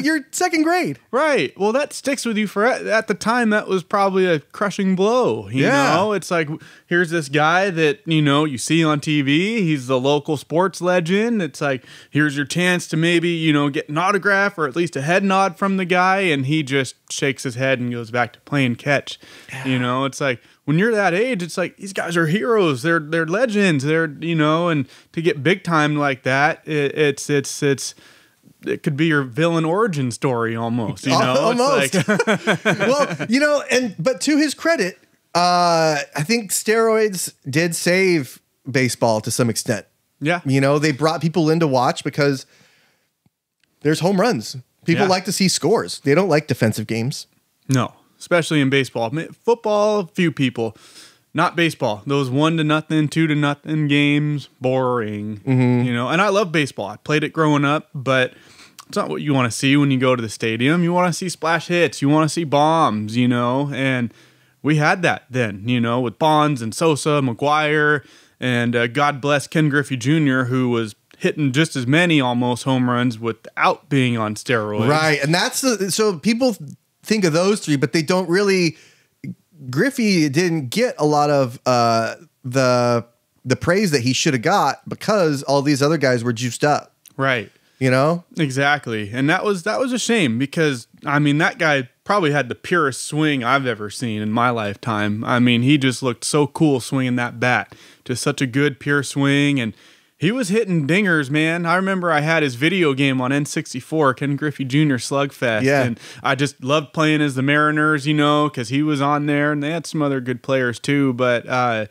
you're second grade. Right. Well, that sticks with you for at the time. That was probably a crushing blow. You know, it's like, here's this guy that, you see on TV. He's the local sports legend. It's like, here's your chance to maybe, get an autograph or at least a head nod from the guy. And he just shakes his head and goes back to playing catch. Yeah. It's like, when you're that age, it's like, these guys are heroes. They're legends. And to get big time like that, it could be your villain origin story almost. Almost. It's like well, but to his credit, I think steroids did save baseball to some extent. Yeah. They brought people in to watch because there's home runs. People like to see scores. They don't like defensive games. No. Especially in baseball. Football, few people. Not baseball. Those 1-0, 2-0 games, boring. Mm-hmm. And I love baseball. I played it growing up, but it's not what you want to see when you go to the stadium. You want to see splash hits. You want to see bombs, and we had that then, with Bonds and Sosa, McGuire, and God bless Ken Griffey Jr., who was hitting just as many almost home runs without being on steroids. Right, and so people think of those three, but they don't really. Griffey didn't get a lot of the praise that he should have got because all these other guys were juiced up. Right. Exactly, and that was a shame because that guy probably had the purest swing I've ever seen in my lifetime. He just looked so cool swinging that bat, just such a good pure swing, and he was hitting dingers, man. I remember I had his video game on N64, Ken Griffey Jr. Slugfest. Yeah. And I just loved playing as the Mariners, because he was on there, and they had some other good players too. But it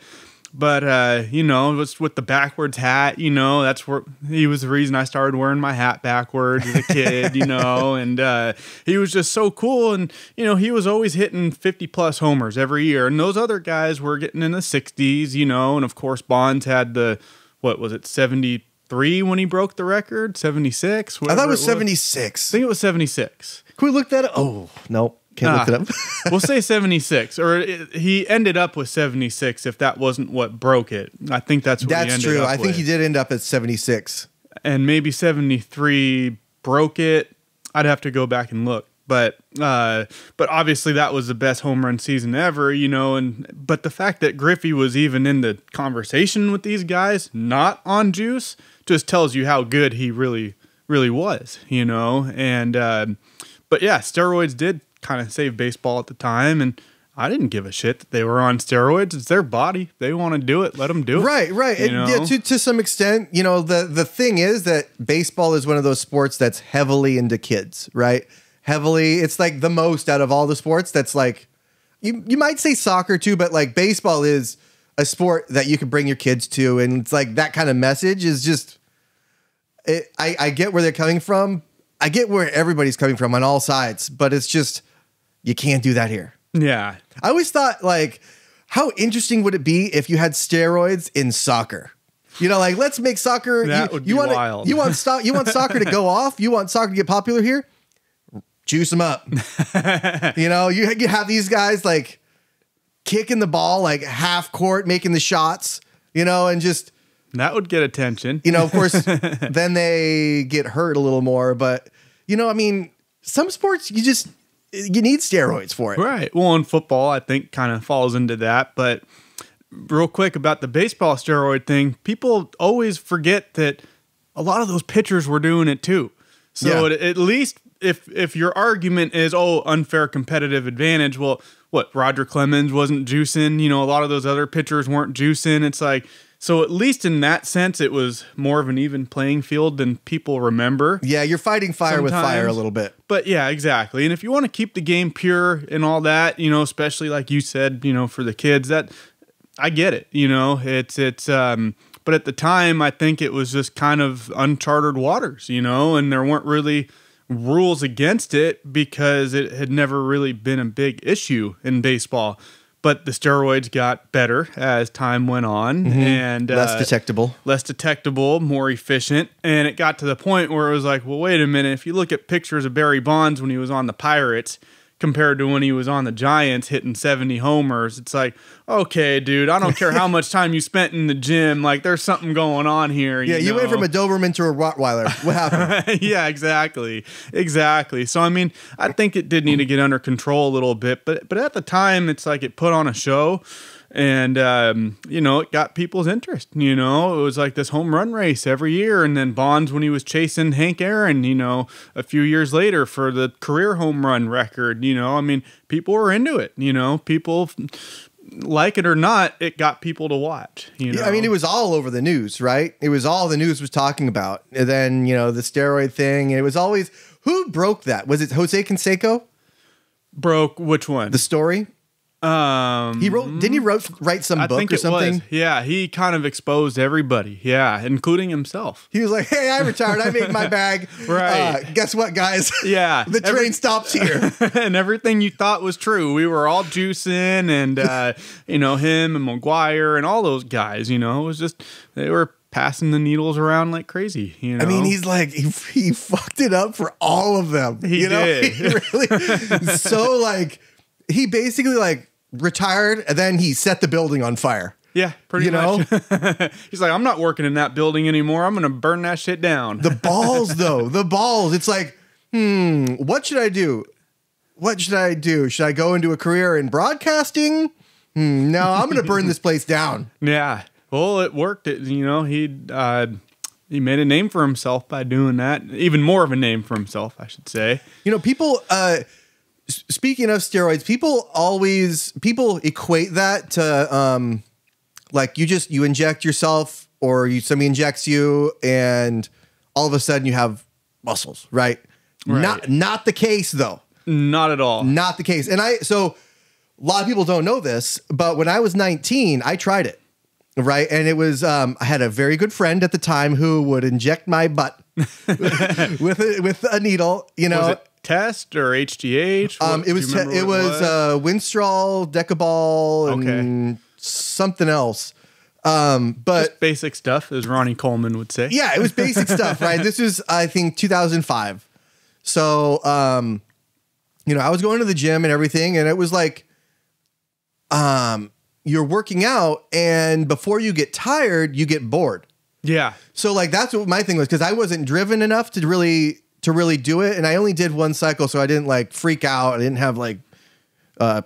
was with the backwards hat, that's where he was the reason I started wearing my hat backwards as a kid, and he was just so cool. And, he was always hitting 50+ homers every year. And those other guys were getting in the 60s, and of course Bonds had the, what was it, 73 when he broke the record? 76? I thought it was 76. I think it was 76. Can we look that up? Oh, no. Can't look it up. We'll say 76. Or he ended up with 76 if that wasn't what broke it. I think that's what he ended up with. That's true. I think he did end up at 76. And maybe 73 broke it. I'd have to go back and look. But obviously that was the best home run season ever, but the fact that Griffey was even in the conversation with these guys, not on juice, just tells you how good he really, really was, and, but yeah, steroids did kind of save baseball at the time, and I didn't give a shit that they were on steroids. It's their body. They want to do it. Let them do it. Right. Yeah, to some extent, the thing is that baseball is one of those sports that's heavily into kids, right? It's like the most out of all the sports. That's like, you might say soccer too, but like baseball is a sport that you can bring your kids to. And it's like that kind of message is just, I get where they're coming from. I get where everybody's coming from on all sides, but it's just, you can't do that here. Yeah. I always thought, like, how interesting would it be if you had steroids in soccer? Let's make soccer. That would be wild. You want soccer to go off? You want soccer to get popular here? Juice them up. You have these guys like kicking the ball like half court, making the shots, and just that would get attention. Of course, then they get hurt a little more. But some sports you need steroids for it. Right. Well, in football, I think kind of falls into that. But real quick about the baseball steroid thing, people always forget that a lot of those pitchers were doing it too. So at least if your argument is, unfair competitive advantage, well, what, Roger Clemens wasn't juicing, a lot of those other pitchers weren't juicing. It's like, so at least in that sense, it was more of an even playing field than people remember. Yeah, you're fighting fire sometimes. With fire a little bit. But yeah, exactly. And if you want to keep the game pure and all that, especially like you said, for the kids, that I get it, but at the time, I think it was just kind of uncharted waters, and there weren't really rules against it because it had never really been a big issue in baseball. But the steroids got better as time went on, and less detectable, more efficient. And it got to the point where it was like, well, wait a minute. If you look at pictures of Barry Bonds when he was on the Pirates, compared to when he was on the Giants hitting 70 homers. It's like, okay, dude, I don't care how much time you spent in the gym. Like, there's something going on here. Yeah, you went from a Doberman to a Rottweiler. What happened? Yeah, exactly. So, I mean, I think it did need to get under control a little bit. But at the time, it's like it put on a show. And, it got people's interest. It was like this home run race every year. And then Bonds, when he was chasing Hank Aaron, a few years later for the career home run record, I mean, people were into it. People, like it or not, it got people to watch. Yeah, I mean, it was all over the news, right? It was all the news was talking about. And then, the steroid thing. And it was always, who broke that? Was it Jose Canseco? Broke which one? The story? Didn't he write some book or something? Was. Yeah, he kind of exposed everybody. Yeah, including himself. He was like, "Hey, I retired. I made my bag. Right. Guess what, guys? Yeah, the train stops here." And everything you thought was true. We were all juicing, and him and McGuire and all those guys. It was just they were passing the needles around like crazy. I mean, he's like he fucked it up for all of them. He did. He really so like he basically like retired and then he set the building on fire. Yeah, pretty much. He's like, I'm not working in that building anymore. I'm going to burn that shit down. The balls, though. The balls. It's like, what should I do? What should I do? Should I go into a career in broadcasting? No, I'm going to burn this place down. Yeah. Well, it worked. He made a name for himself by doing that. Even more of a name for himself, I should say. People... Speaking of steroids, people equate that to like you inject yourself or somebody injects you and all of a sudden you have muscles, right? Not the case though. Not at all. Not the case. And so a lot of people don't know this, but when I was 19, I tried it. Right. And it was I had a very good friend at the time who would inject my butt with a needle, Was it Test or HGH? It was Winstrol, Decaball, and something else. But just basic stuff, as Ronnie Coleman would say. Yeah, it was basic stuff, right? This was, I think, 2005. So, I was going to the gym and everything, and it was like, you're working out, and before you get tired, you get bored. Yeah. So, like, that's what my thing was, because I wasn't driven enough to really do it, and I only did one cycle, so I didn't like freak out. I didn't have like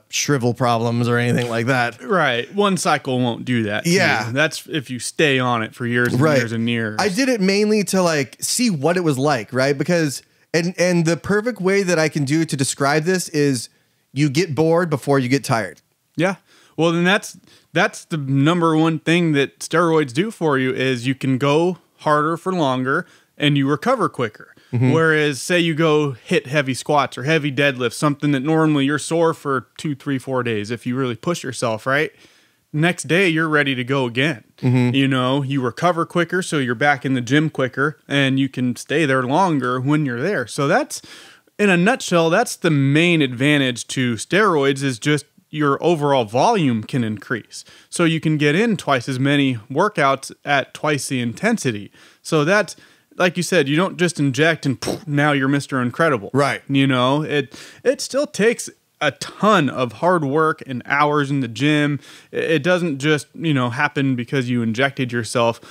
shrivel problems or anything like that. Right, one cycle won't do that. Yeah, that's if you stay on it for years and years and years. I did it mainly to like see what it was like, right? Because and the perfect way that I can do to describe this is you get bored before you get tired. Yeah. Well, then that's the number one thing that steroids do for you is you can go harder for longer and you recover quicker. Mm-hmm. Whereas, say you go hit heavy squats or heavy deadlifts, something that normally you're sore for 2, 3, 4 days if you really push yourself, right? Next day, you're ready to go again. Mm-hmm. You recover quicker, so you're back in the gym quicker, and you can stay there longer when you're there. So that's, in a nutshell, that's the main advantage to steroids is just your overall volume can increase. So you can get in twice as many workouts at twice the intensity. So that's... Like you said, you don't just inject and poof, now you're Mr. Incredible. Right. It still takes a ton of hard work and hours in the gym. It doesn't just, happen because you injected yourself.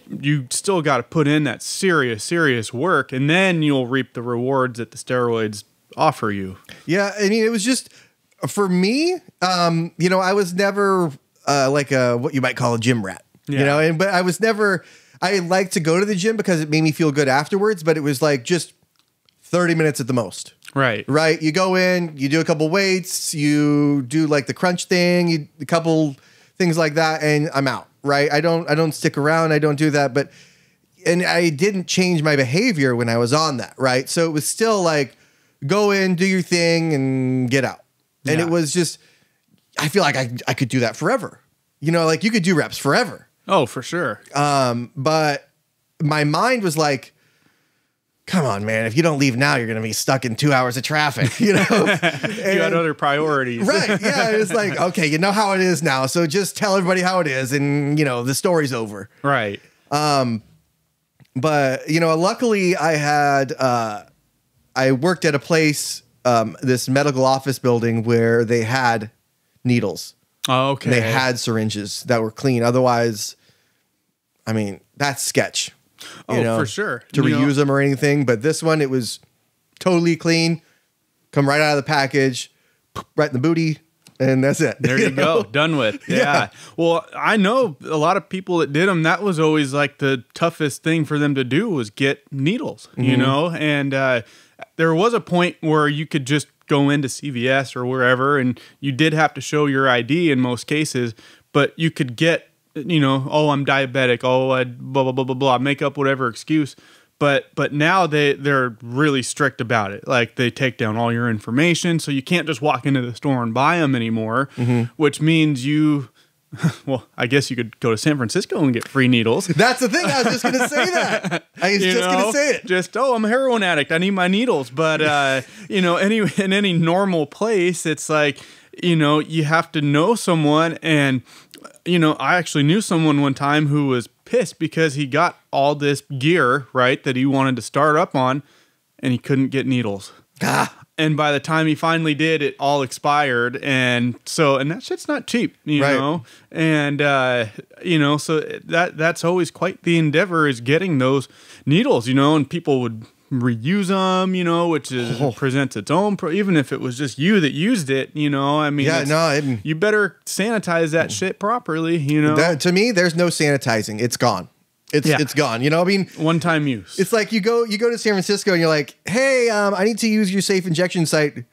You still got to put in that serious work, and then you'll reap the rewards that the steroids offer you. Yeah, I mean, it was just, for me, I was never like what you might call a gym rat. Yeah. But I was never... I like to go to the gym because it made me feel good afterwards, but it was like just 30 minutes at the most. Right. Right. You go in, you do a couple weights, you do like the crunch thing, a couple things like that, and I'm out. Right. I don't stick around. I don't do that. And I didn't change my behavior when I was on that. Right. So it was still like, go in, do your thing and get out. And it was just, I feel like I could do that forever. Like you could do reps forever. Oh, for sure. But my mind was like, come on, man, if you don't leave now, you're going to be stuck in 2 hours of traffic, You had other priorities. Right. Yeah. It's like, okay, you know how it is now. So just tell everybody how it is and, the story's over. Right. But, luckily I had, I worked at a place this medical office building where they had needles. Oh, okay. And they had syringes that were clean. Otherwise, I mean, that's sketch. For sure. To reuse them or anything. But this one, it was totally clean. Come right out of the package, right in the booty, and that's it. There you go. Done with. Yeah. Well, I know a lot of people that did them. That was always like the toughest thing for them to do was get needles, and there was a point where you could just go into CVS or wherever, and you did have to show your ID in most cases, but you could get, oh, I'm diabetic, oh, I blah, blah, blah, blah, blah, make up whatever excuse. But now they're really strict about it. Like they take down all your information, so you can't just walk into the store and buy them anymore, which means well, I guess you could go to San Francisco and get free needles. That's the thing. I was just going to say that. I was just going to say it. I'm a heroin addict. I need my needles. But, in any normal place, it's like, you have to know someone. And, I actually knew someone one time who was pissed because he got all this gear, right, that he wanted to start up on, and he couldn't get needles. And by the time he finally did, it all expired. And that shit's not cheap, you know? And, so that's always quite the endeavor is getting those needles, and people would reuse them, which presents its own, even if it was just you that used it, I mean, you better sanitize that shit properly, To me, there's no sanitizing. It's gone. It's gone. I mean, one-time use. It's like you go to San Francisco and you're like, hey, I need to use your safe injection site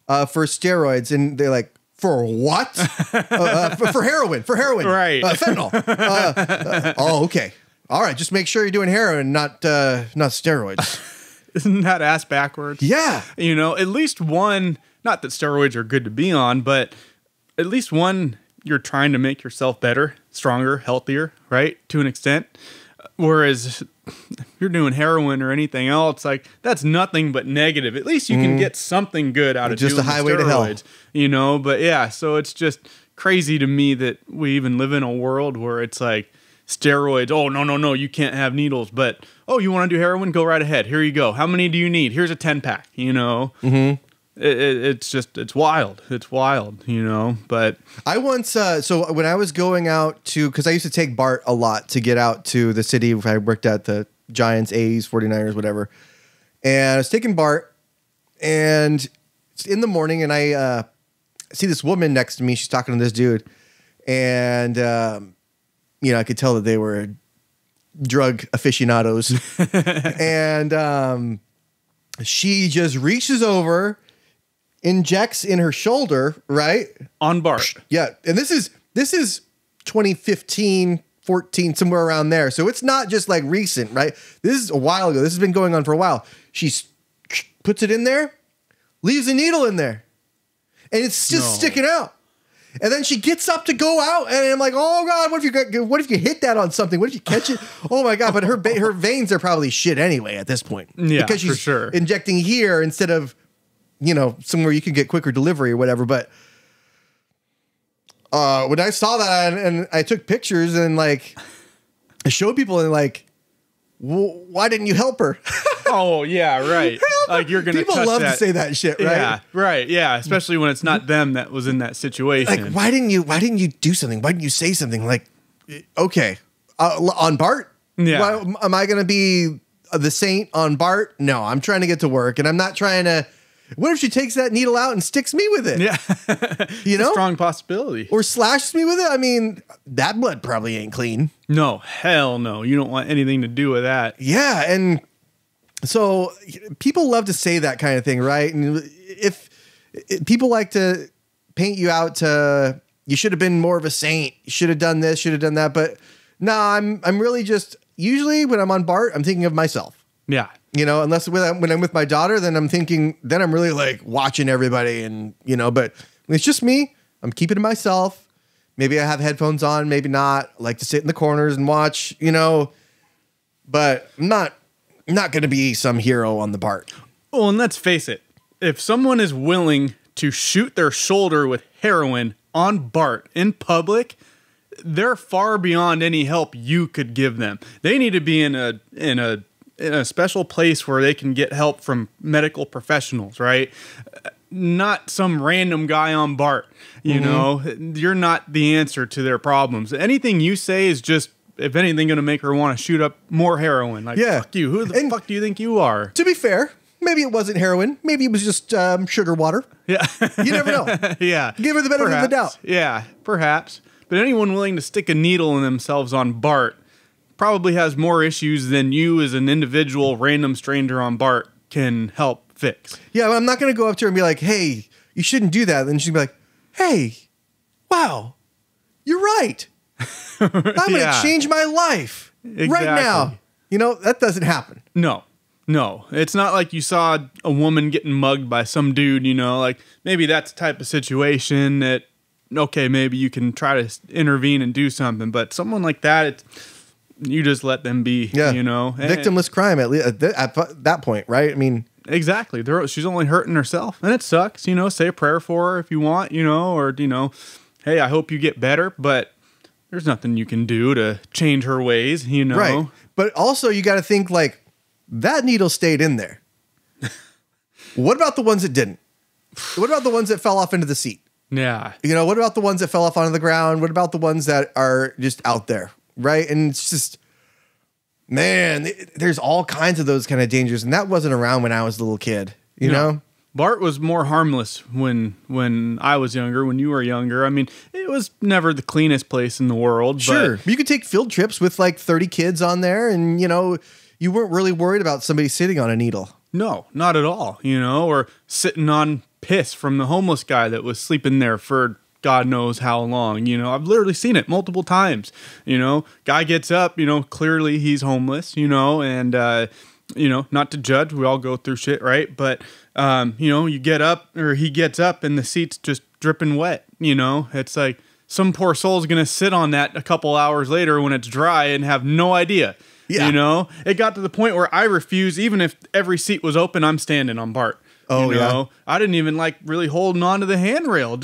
for steroids, and they're like, for what? For heroin. Right. Fentanyl. Oh, okay. All right. Just make sure you're doing heroin, not steroids. Isn't that ass backwards? Yeah. At least one. Not that steroids are good to be on, but at least one. You're trying to make yourself better, stronger, healthier, right? To an extent. Whereas if you're doing heroin or anything else, like that's nothing but negative. At least you can get something good out of just doing a highway to hell, But yeah, so it's just crazy to me that we even live in a world where it's like steroids. Oh, no, you can't have needles. But oh, you want to do heroin? Go right ahead. Here you go. How many do you need? Here's a 10-pack. It's wild. It's wild, but I once, so when I was going out because I used to take BART a lot to get out to the city. I worked at the Giants, A's, 49ers, whatever. And I was taking BART, and it's in the morning, and I see this woman next to me. She's talking to this dude. And, I could tell that they were drug aficionados. And she just reaches over, injects in her shoulder, right? On BART. Yeah. And this is 2015, 14, somewhere around there. So it's not just like recent, right? This is a while ago. This has been going on for a while. She puts it in there, leaves a needle in there, and it's just sticking out. And then she gets up to go out, and I'm like, "Oh God, what if you hit that on something? What if you catch it? Oh my God!" But her veins are probably shit anyway at this point, because she's for sure injecting here instead of somewhere you can get quicker delivery or whatever. But when I saw that and I took pictures and like I showed people and like, why didn't you help her? Oh yeah, right. Like you're gonna. People love to say that shit, right? Yeah, right. Yeah, especially when it's not them that was in that situation. Like, why didn't you do something? Why didn't you say something? Like, okay, on BART. Yeah. Am I gonna be the saint on BART? No, I'm trying to get to work, and I'm not trying to. What if she takes that needle out and sticks me with it? Yeah, a strong possibility. Or slashes me with it. I mean, that blood probably ain't clean. No, hell no. You don't want anything to do with that. Yeah, and so people love to say that kind of thing, right? And if people like to paint you out to, you should have been more of a saint. You should have done this, should have done that. But no, I'm really just, usually when I'm on BART, I'm thinking of myself. Yeah. Unless when I'm with my daughter, then I'm really like watching everybody and, but when it's just me, I'm keeping to myself. Maybe I have headphones on, maybe not. I like to sit in the corners and watch, but I'm not going to be some hero on the BART. Well, and let's face it. If someone is willing to shoot their shoulder with heroin on BART in public, they're far beyond any help you could give them. They need to be in a in a special place where they can get help from medical professionals, right? Not some random guy on BART, you know? You're not the answer to their problems. Anything you say is just, if anything, going to make her want to shoot up more heroin. Like, fuck you. Who the fuck do you think you are? To be fair, maybe it wasn't heroin. Maybe it was just sugar water. Yeah. You never know. Yeah. Give her the benefit of the doubt. Yeah, perhaps. But anyone willing to stick a needle in themselves on BART probably has more issues than you as an individual random stranger on BART can help fix. Yeah, I'm not going to go up to her and be like, hey, you shouldn't do that. Then she'd be like, hey, wow, you're right. I'm going to change my life right now. You know, that doesn't happen. No. It's not like you saw a woman getting mugged by some dude, you know, like maybe that's the type of situation that, okay, maybe you can try to intervene and do something. But someone like that, you just let them be, you know. Victimless crime at least at that point, right? I mean, exactly. She's only hurting herself, and it sucks. You know, say a prayer for her if you want, you know, or you know, hey, I hope you get better. But there's nothing you can do to change her ways, you know. Right. But also, you got to think like that needle stayed in there. What about the ones that didn't? What about the ones that fell off into the seat? Yeah. You know, what about the ones that fell off onto the ground? What about the ones that are just out there? Right. And it's just, man, there's all kinds of those kind of dangers. And that wasn't around when I was a little kid, you know? BART was more harmless when I was younger, when you were younger. I mean, it was never the cleanest place in the world. Sure. But you could take field trips with like 30 kids on there and, you know, you weren't really worried about somebody sitting on a needle. No, not at all, you know, or sitting on piss from the homeless guy that was sleeping there for God knows how long. You know, I've literally seen it multiple times. You know, guy gets up, you know, clearly he's homeless, you know, and, you know, not to judge, we all go through shit, right? But, you know, you get up or he gets up and the seat's just dripping wet, you know, it's like some poor soul's going to sit on that a couple hours later when it's dry and have no idea. Yeah. You know, it got to the point where I refuse, even if every seat was open, I'm standing on BART. Oh, you know? I didn't even like really holding on to the handrail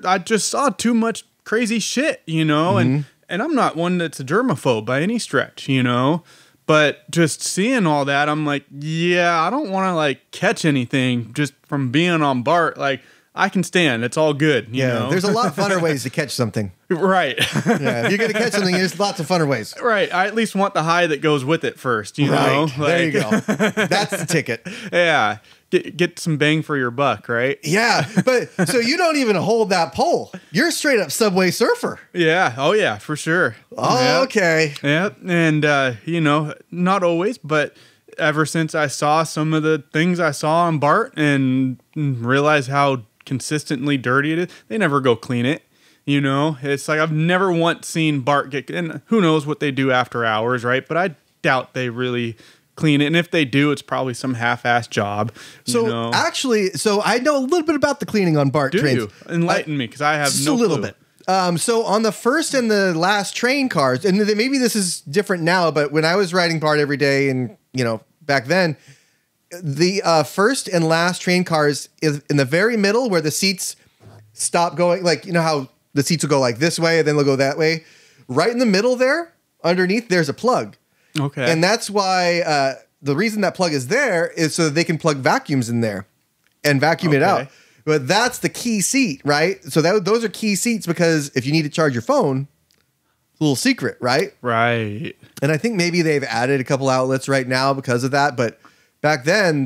I just saw too much crazy shit, you know, and I'm not one that's a germaphobe by any stretch, you know, but just seeing all that, I'm like, yeah, I don't want to like catch anything just from being on BART. Like I can stand, it's all good. You know? There's a lot of funner ways to catch something. Right. Yeah, if you're going to catch something, there's lots of funner ways. Right. I at least want the high that goes with it first, you know? Like, there you go. That's the ticket. Yeah. Get some bang for your buck, right? Yeah, but so you don't even hold that pole. You're a straight up Subway surfer. Yeah. Oh, yeah, for sure. Oh, yep. okay. Yep. And, you know, not always, but ever since I saw some of the things I saw on BART and realized how consistently dirty it is, they never go clean it. You know, it's like I've never once seen BART get, and who knows what they do after hours, right? But I doubt they really clean it, and if they do, it's probably some half-assed job. So actually, so I know a little bit about the cleaning on BART trains. Do you? Enlighten me, because I have just no a little clue. bit. So on the first and the last train cars, and maybe this is different now, but when I was riding BART every day, and you know, back then, the first and last train cars is in the very middle where the seats stop going, like you know how the seats will go like this way, and then they'll go that way. Right in the middle there, underneath, there's a plug. Okay. And that's why the reason that plug is there is so that they can plug vacuums in there and vacuum it out. But that's the key seat, right? So those are key seats because if you need to charge your phone, it's a little secret, right? Right. And I think maybe they've added a couple outlets right now because of that. But back then,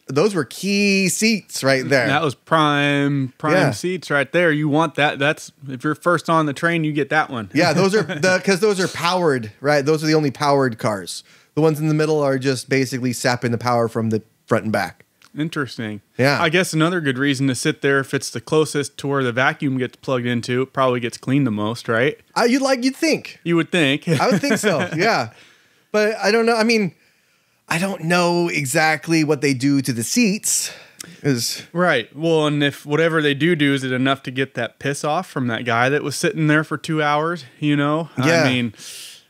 those were key seats right there. That was prime seats right there. You want that. That's if you're first on the train, you get that one. Yeah, those are because those are powered, right? Those are the only powered cars. The ones in the middle are just basically sapping the power from the front and back. Interesting. Yeah. I guess another good reason to sit there if it's the closest to where the vacuum gets plugged into, it probably gets cleaned the most, right? You'd think. You would think. I would think so. Yeah. But I don't know. I mean, I don't know exactly what they do to the seats. Right. Well, and if whatever they do is it enough to get that piss off from that guy that was sitting there for 2 hours, you know? Yeah. I mean,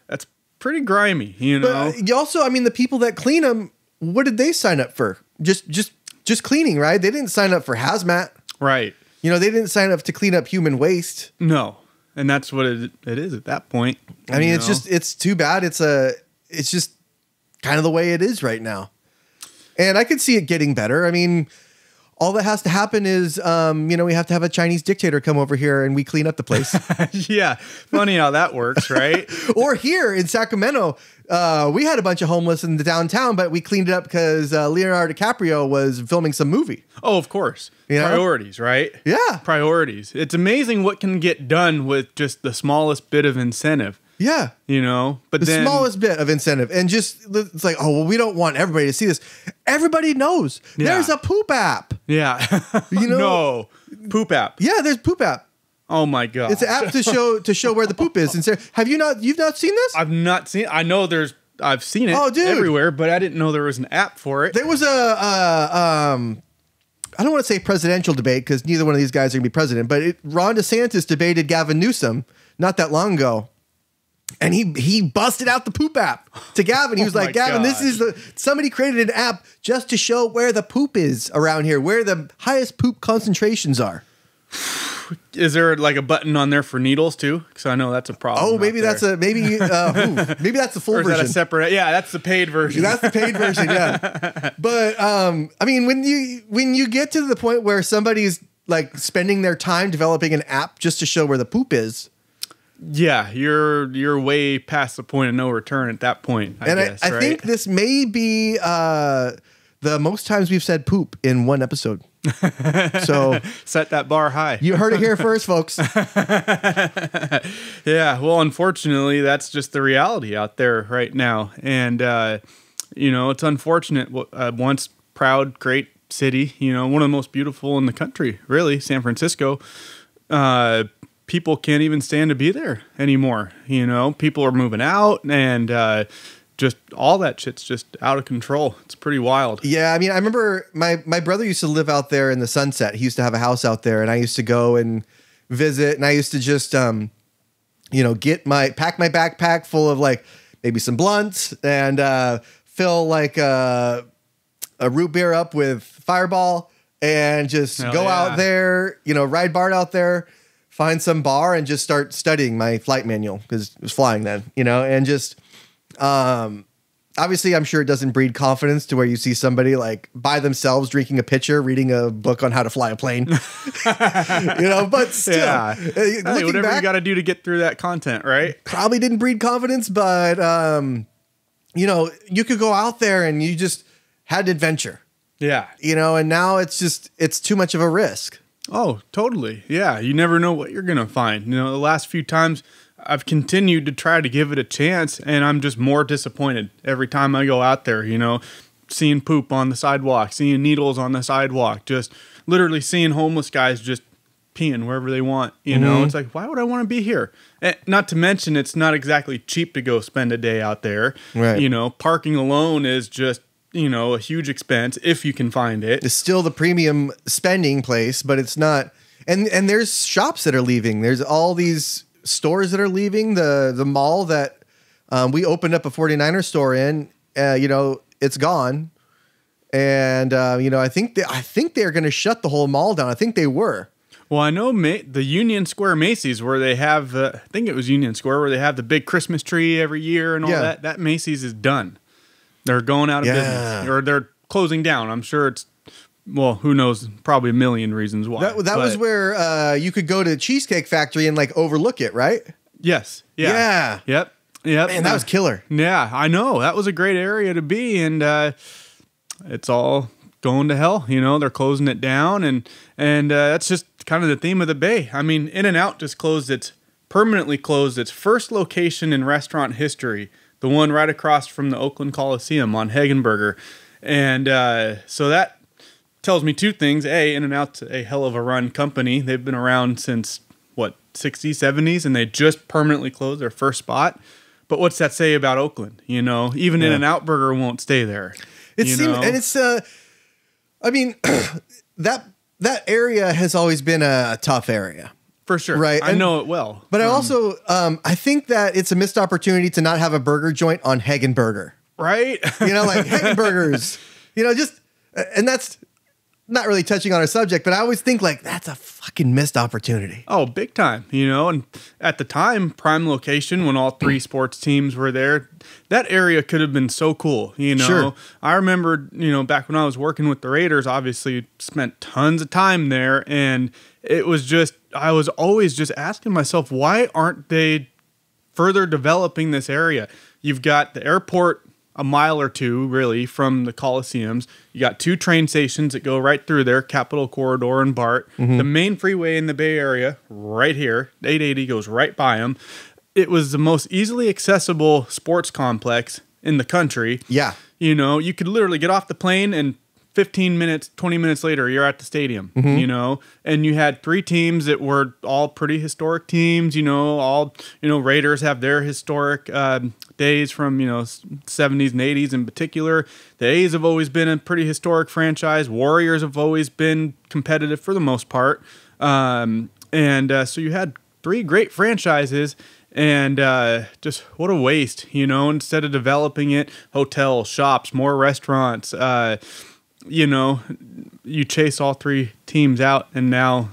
that's pretty grimy, you know? But you also, I mean, the people that clean them, what did they sign up for? Just cleaning, right? They didn't sign up for hazmat. Right. You know, they didn't sign up to clean up human waste. No. And that's what it is at that point. I mean, it's too bad. It's just kind of the way it is right now. And I could see it getting better. I mean, all that has to happen is, we have to have a Chinese dictator come over here and we clean up the place. Yeah. Funny how that works, right? Or here in Sacramento, we had a bunch of homeless in the downtown, but we cleaned it up because Leonardo DiCaprio was filming some movie. Oh, of course. You know? Priorities, right? Yeah. Priorities. It's amazing what can get done with just the smallest bit of incentive. Yeah. But the smallest bit of incentive. And just, it's like, oh, well, we don't want everybody to see this. Everybody knows. Yeah. There's a poop app. Yeah. No. Poop app. Yeah, there's poop app. Oh my God. It's an app to show where the poop is. And so, you've not seen this? I've not seen it. I know I've seen it everywhere, but I didn't know there was an app for it. There was I don't want to say presidential debate because neither one of these guys are going to be president, but Ron DeSantis debated Gavin Newsom not that long ago. And he busted out the poop app to Gavin. He was like, Gavin, gosh. Somebody created an app just to show where the poop is around here, where the highest poop concentrations are. Is there like a button on there for needles too? Because I know that's a problem. Oh, maybe that's maybe that's the full or is version. That a separate? Yeah, that's the paid version. That's the paid version. Yeah. But I mean, when you get to the point where somebody's like spending their time developing an app just to show where the poop is. Yeah, you're way past the point of no return at that point. I think this may be the most times we've said poop in one episode. So set that bar high. You heard it here first, folks. Yeah, well, unfortunately, that's just the reality out there right now, and it's unfortunate. Once proud, great city, one of the most beautiful in the country, really, San Francisco. People can't even stand to be there anymore. People are moving out and just all that shit's just out of control. It's pretty wild. Yeah. I mean, I remember my brother used to live out there in the Sunset. He used to have a house out there and I used to go and visit and I used to just, pack my backpack full of like maybe some blunts and fill like a root beer up with Fireball and just go out there, ride BART out there. Find some bar and just start studying my flight manual because it was flying then, and just obviously I'm sure it doesn't breed confidence to where you see somebody like by themselves drinking a pitcher, reading a book on how to fly a plane, but still, whatever back, you got to do to get through that content, right? Probably didn't breed confidence, but you could go out there and you just had adventure. Yeah. And now it's too much of a risk. Oh, totally. Yeah. You never know what you're going to find. The last few times I've continued to try to give it a chance and I'm just more disappointed every time I go out there, seeing poop on the sidewalk, seeing needles on the sidewalk, just literally seeing homeless guys just peeing wherever they want. It's like, why would I want to be here? And not to mention, it's not exactly cheap to go spend a day out there. Right. Parking alone is just, a huge expense if you can find it. It's still the premium spending place, but it's not. And there's shops that are leaving. There's all these stores that are leaving. The mall that we opened up a 49er store in, it's gone. And, I think they're going to shut the whole mall down. I think they were. Well, I know the Union Square Macy's where they have, I think it was Union Square, where they have the big Christmas tree every year and all that. That Macy's is done. They're going out of business or they're closing down. I'm sure who knows, probably a million reasons why. That was where you could go to Cheesecake Factory and like overlook it, right? Yes. Yeah. Yep. Man, that was killer. Yeah, I know. That was a great area to be. And it's all going to hell. They're closing it down. And that's just kind of the theme of the Bay. I mean, In-N-Out just permanently closed its first location in restaurant history. The one right across from the Oakland Coliseum on Hagenberger. And so that tells me two things. A, In-N-Out's a hell of a run company. They've been around since, 60s, 70s, and they just permanently closed their first spot. But what's that say about Oakland? Even In-N-Out Burger won't stay there. And it's, that area has always been a tough area. For sure. Right. I know it well. But I also, I think that it's a missed opportunity to not have a burger joint on Hagenberger. Right. Like Hagenbergers, and not really touching on our subject, but I always think like that's a fucking missed opportunity. Oh, big time, you know, and at the time, prime location when all three sports teams were there, that area could have been so cool, you know. Sure. I remember, you know, back when I was working with the Raiders, obviously spent tons of time there, and it was just, I was always just asking myself, why aren't they further developing this area? You've got the airport a mile or two, really, from the Coliseums. You got 2 train stations that go right through there, Capitol Corridor and BART. The main freeway in the Bay Area, right here, 880 goes right by them. It was the most easily accessible sports complex in the country. Yeah. You know, you could literally get off the plane and 15 minutes, 20 minutes later, you're at the stadium, you know, and you had 3 teams that were all pretty historic teams, you know, all, you know, Raiders have their historic days from, you know, 70s and 80s in particular. The A's have always been a pretty historic franchise. Warriors have always been competitive for the most part. So you had 3 great franchises. And just what a waste, you know, instead of developing it, hotels, shops, more restaurants, you know, you chase all 3 teams out, and now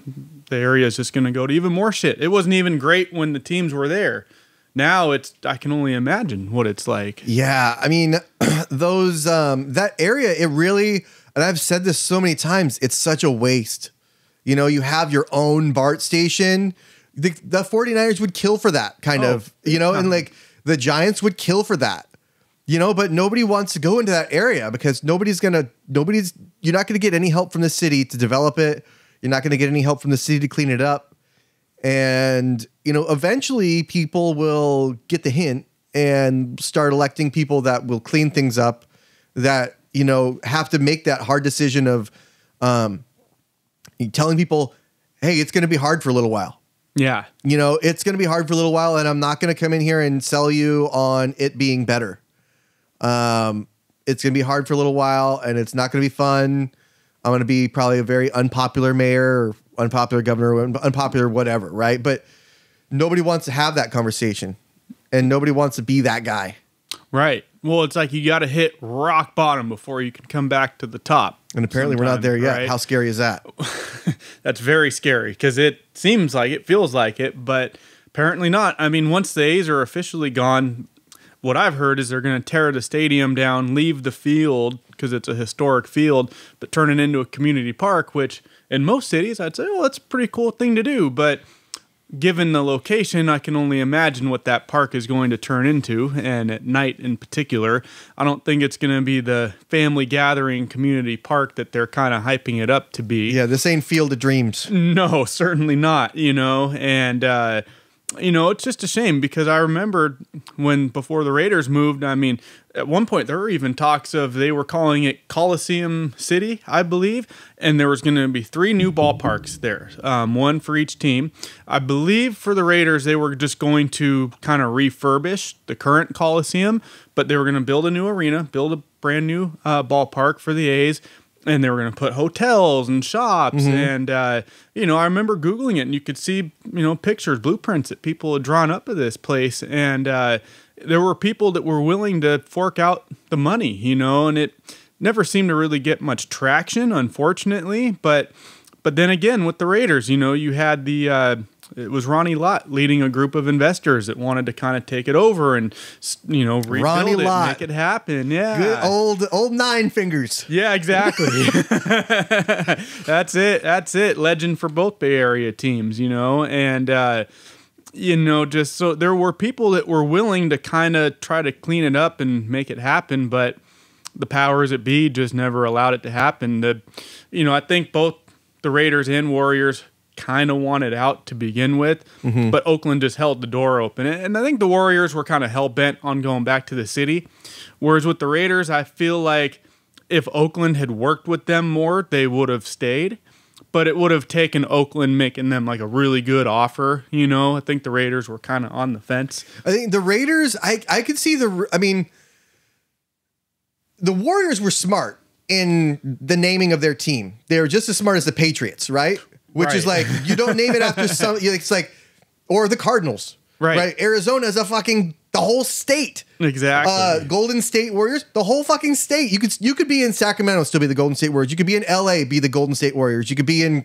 the area is just going to go to even more shit. It wasn't even great when the teams were there. Now I can only imagine what it's like. Yeah. I mean, that area, it really, and I've said this so many times, it's such a waste. You know, you have your own BART station. The 49ers would kill for that kind of, you know, and like the Giants would kill for that. You know, but nobody wants to go into that area because you're not going to get any help from the city to develop it. You're not going to get any help from the city to clean it up. And, you know, eventually people will get the hint and start electing people that will clean things up, that, you know, have to make that hard decision of telling people, hey, it's going to be hard for a little while. Yeah. You know, it's going to be hard for a little while, and I'm not going to come in here and sell you on it being better. It's going to be hard for a little while, and it's not going to be fun. I'm going to be probably a very unpopular mayor or unpopular governor, or unpopular whatever, right? But nobody wants to have that conversation, and nobody wants to be that guy. Right. Well, it's like you got to hit rock bottom before you can come back to the top. And apparently we're not there yet. Right? How scary is that? That's very scary because it seems like it, feels like it, but apparently not. I mean, once the A's are officially gone, what I've heard is they're going to tear the stadium down, leave the field because it's a historic field, but turn it into a community park, which in most cities I'd say, oh, that's a pretty cool thing to do. But given the location, I can only imagine what that park is going to turn into. And at night in particular, I don't think it's going to be the family gathering community park that they're kind of hyping it up to be. Yeah, this ain't Field of Dreams. No, certainly not, you know, and, you know, it's just a shame because I remember before the Raiders moved, I mean, at one point there were even talks of they were calling it Coliseum City, I believe, and there was going to be 3 new ballparks there, one for each team. I believe for the Raiders, they were just going to kind of refurbish the current Coliseum, but they were going to build a new arena, build a brand new ballpark for the A's. And they were going to put hotels and shops. And, you know, I remember Googling it, and you could see, you know, pictures, blueprints that people had drawn up of this place. And there were people that were willing to fork out the money, you know, and it never seemed to really get much traction, unfortunately. But then again, with the Raiders, you know, you had it was Ronnie Lott leading a group of investors that wanted to kind of take it over and, you know, rebuild Ronnie it, Lott. make it happen. Yeah. Good old 9 fingers. Yeah, exactly. That's it. Legend for both Bay Area teams, you know, and, you know, just so there were people that were willing to kind of try to clean it up and make it happen, but the powers that be just never allowed it to happen. You know, I think both the Raiders and Warriors kind of wanted out to begin with, but Oakland just held the door open. And I think the Warriors were kind of hell-bent on going back to the city, whereas with the Raiders, I feel like if Oakland had worked with them more, they would have stayed, but it would have taken Oakland making them like a really good offer, you know? I think the Raiders were kind of on the fence. I think the Raiders, I could see the Warriors were smart in the naming of their team. They were just as smart as the Patriots, right? Which is like, you don't name it after some, it's like, or the Cardinals, right? Arizona is a fucking The whole state. Exactly. Golden State Warriors, the whole fucking state. You could be in Sacramento, still be the Golden State Warriors. You could be in LA, be the Golden State Warriors. You could be in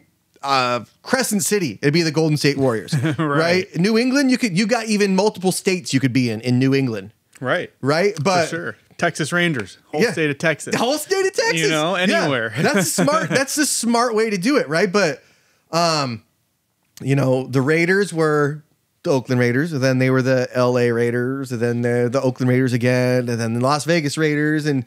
Crescent City, it'd be the Golden State Warriors. right. New England, you got even multiple states you could be in New England. Right. But for sure. Texas Rangers, whole state of Texas. The whole state of Texas. You know, anywhere. Yeah. That's smart. That's the smart way to do it, right? But you know, the Raiders were the Oakland Raiders, and then they were the LA Raiders, and then the Oakland Raiders again, and then the Las Vegas Raiders, and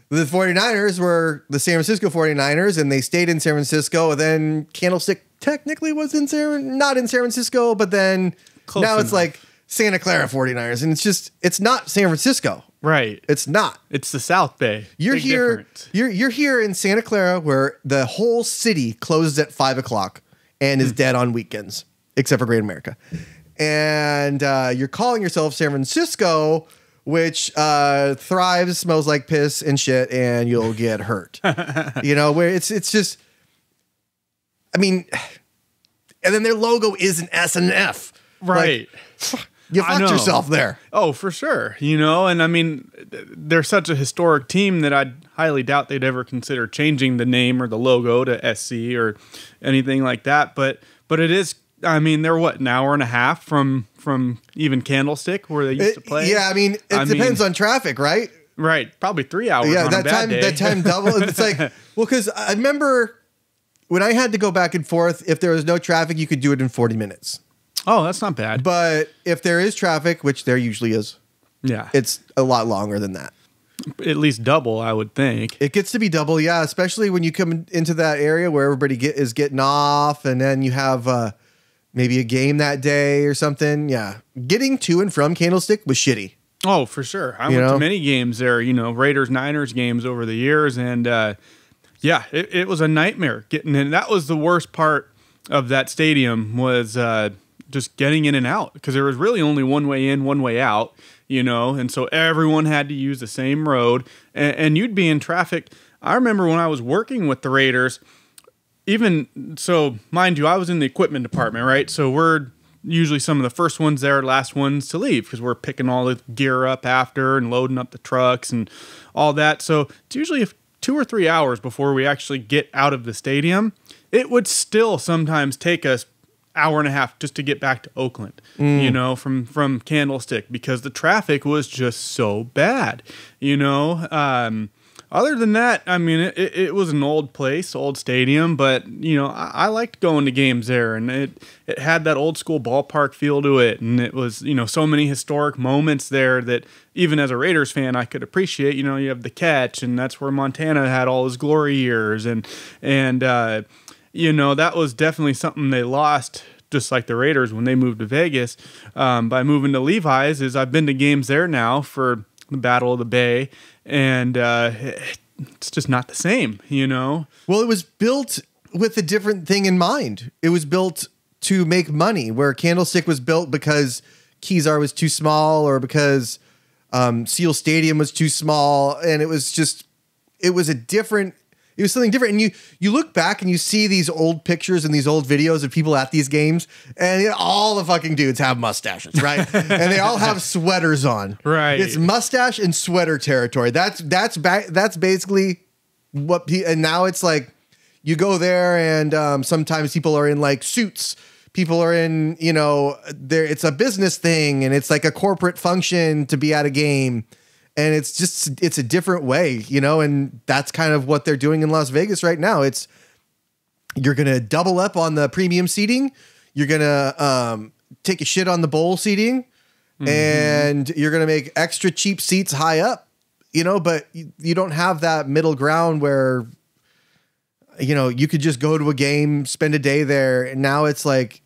the 49ers were the San Francisco 49ers, and they stayed in San Francisco, and then Candlestick technically was not in San Francisco, but then Close now enough. It's like Santa Clara 49ers, and it's not San Francisco. Right. It's not. It's the South Bay. You're here. You're here in Santa Clara, where the whole city closes at 5 o'clock and is dead on weekends, except for Great America. And you're calling yourself San Francisco, which thrives, smells like piss and shit, and you'll get hurt. You know, where it's just, I mean, and then their logo is an S and an F. Right. Like, you fucked yourself there. Oh, for sure. You know, and I mean, they're such a historic team that I highly doubt they'd ever consider changing the name or the logo to SC or anything like that. But it is, I mean, they're what, an hour and a half from even Candlestick where they used to play? Yeah, I mean, it depends on traffic, right? Right. Probably 3 hours on a bad day. That time double. It's like, well, because I remember when I had to go back and forth, if there was no traffic, you could do it in 40 minutes. Oh, that's not bad. But if there is traffic, which there usually is, yeah, it's a lot longer than that. At least double, I would think. It gets to be double, yeah, especially when you come into that area where everybody is getting off, and then you have maybe a game that day or something. Yeah, getting to and from Candlestick was shitty. Oh, for sure. I went to many games there, you know, Raiders-Niners games over the years, and yeah, it was a nightmare getting in. That was the worst part of that stadium was just getting in and out, because there was really only one way in, one way out, you know, and so everyone had to use the same road, and you'd be in traffic. I remember when I was working with the Raiders, even so, mind you, I was in the equipment department, right? So we're usually some of the first ones there, last ones to leave, because we're picking all the gear up after and loading up the trucks and all that. So it's usually 2 or 3 hours before we actually get out of the stadium. It would still sometimes take us hour and a half just to get back to Oakland, you know, from Candlestick, because the traffic was just so bad, you know. Other than that, I mean, it was an old place, old stadium, but, you know, I liked going to games there, and it had that old school ballpark feel to it, and it was, you know, so many historic moments there that even as a Raiders fan, I could appreciate. You know, you have the catch, and that's where Montana had all his glory years, and you know, that was definitely something they lost, just like the Raiders when they moved to Vegas, by moving to Levi's. Is I've been to games there now for the Battle of the Bay, and it's just not the same, you know? Well, it was built with a different thing in mind. It was built to make money, where Candlestick was built because Kezar was too small, or because Seal Stadium was too small, and it was something different. And you look back and you see these old pictures and these old videos of people at these games, and all the fucking dudes have mustaches, right? And they all have sweaters on. Right. It's mustache and sweater territory. That's basically what. And now it's like you go there, and sometimes people are in like suits. People are in, you know, it's a business thing, and it's like a corporate function to be at a game. And it's a different way, you know, and that's kind of what they're doing in Las Vegas right now. You're going to double up on the premium seating. You're going to take a shit on the bowl seating, and you're going to make extra cheap seats high up, you know, but you don't have that middle ground where, you know, you could just go to a game, spend a day there. And now it's like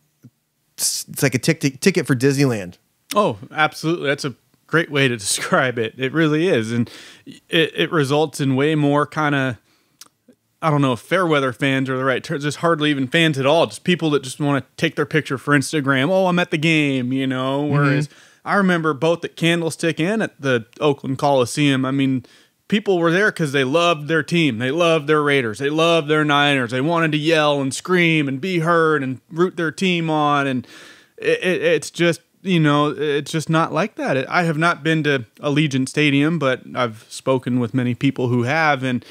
a ticket for Disneyland. Oh, absolutely. That's a great way to describe it. It really is. And it results in way more kind of, I don't know if fair weather fans are the right term, just hardly even fans at all. Just people that just want to take their picture for Instagram. Oh, I'm at the game, you know, whereas I remember both at Candlestick and at the Oakland Coliseum. I mean, people were there because they loved their team. They loved their Raiders. They loved their Niners. They wanted to yell and scream and be heard and root their team on. And it's just, it's just not like that. I have not been to Allegiant Stadium, but I've spoken with many people who have. And,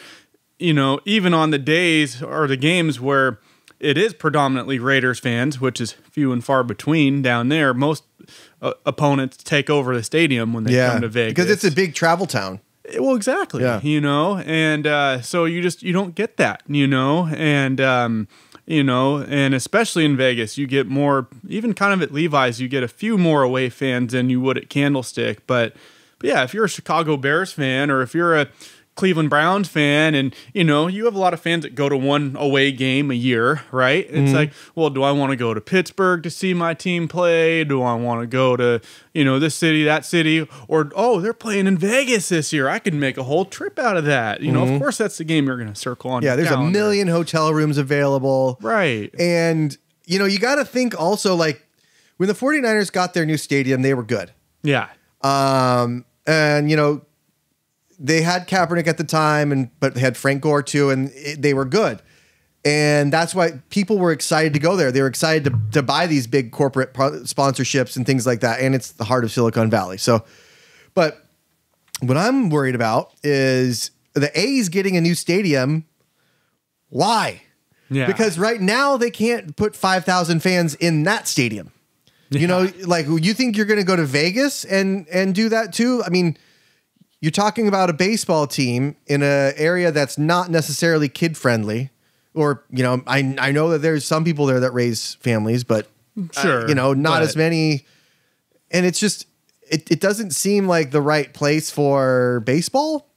even on the days or the games where it is predominantly Raiders fans, which is few and far between down there, most opponents take over the stadium when they come to Vegas. Because it's a big travel town. Well, exactly. Yeah. And so you don't get that, and, and especially in Vegas, you get more, even kind of at Levi's, you get a few more away fans than you would at Candlestick. But yeah, if you're a Chicago Bears fan or if you're a Cleveland Browns fan and, you have a lot of fans that go to one away game a year, right? It's like, well, do I want to go to Pittsburgh to see my team play? Do I want to go to, this city, that city? Or, oh, they're playing in Vegas this year. I could make a whole trip out of that. Of course, that's the game you're going to circle on. Yeah, there's calendar. a million hotel rooms available. Right. And, you got to think also, like, when the 49ers got their new stadium, they were good. Yeah. And, they had Kaepernick at the time, but they had Frank Gore too, and they were good. And that's why people were excited to go there. They were excited to buy these big corporate sponsorships and things like that. And it's the heart of Silicon Valley. So, but what I'm worried about is the A's getting a new stadium. Why? Yeah. Because right now they can't put 5,000 fans in that stadium. Yeah. Like you think you're going to go to Vegas and do that too? I mean, you're talking about a baseball team in an area that's not necessarily kid friendly, or I know that there's some people there that raise families, but sure, not as many. And it's just it doesn't seem like the right place for baseball.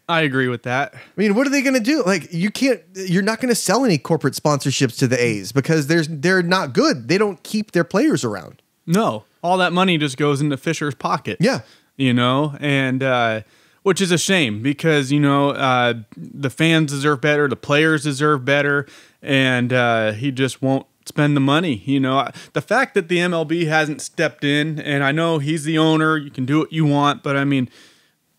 I agree with that. I mean, what are they going to do? Like, you're not going to sell any corporate sponsorships to the A's because they're not good. They don't keep their players around. No, all that money just goes into Fisher's pocket. Yeah. And which is a shame because, the fans deserve better, the players deserve better, and he just won't spend the money. The fact that the MLB hasn't stepped in, and I know he's the owner, you can do what you want, but I mean,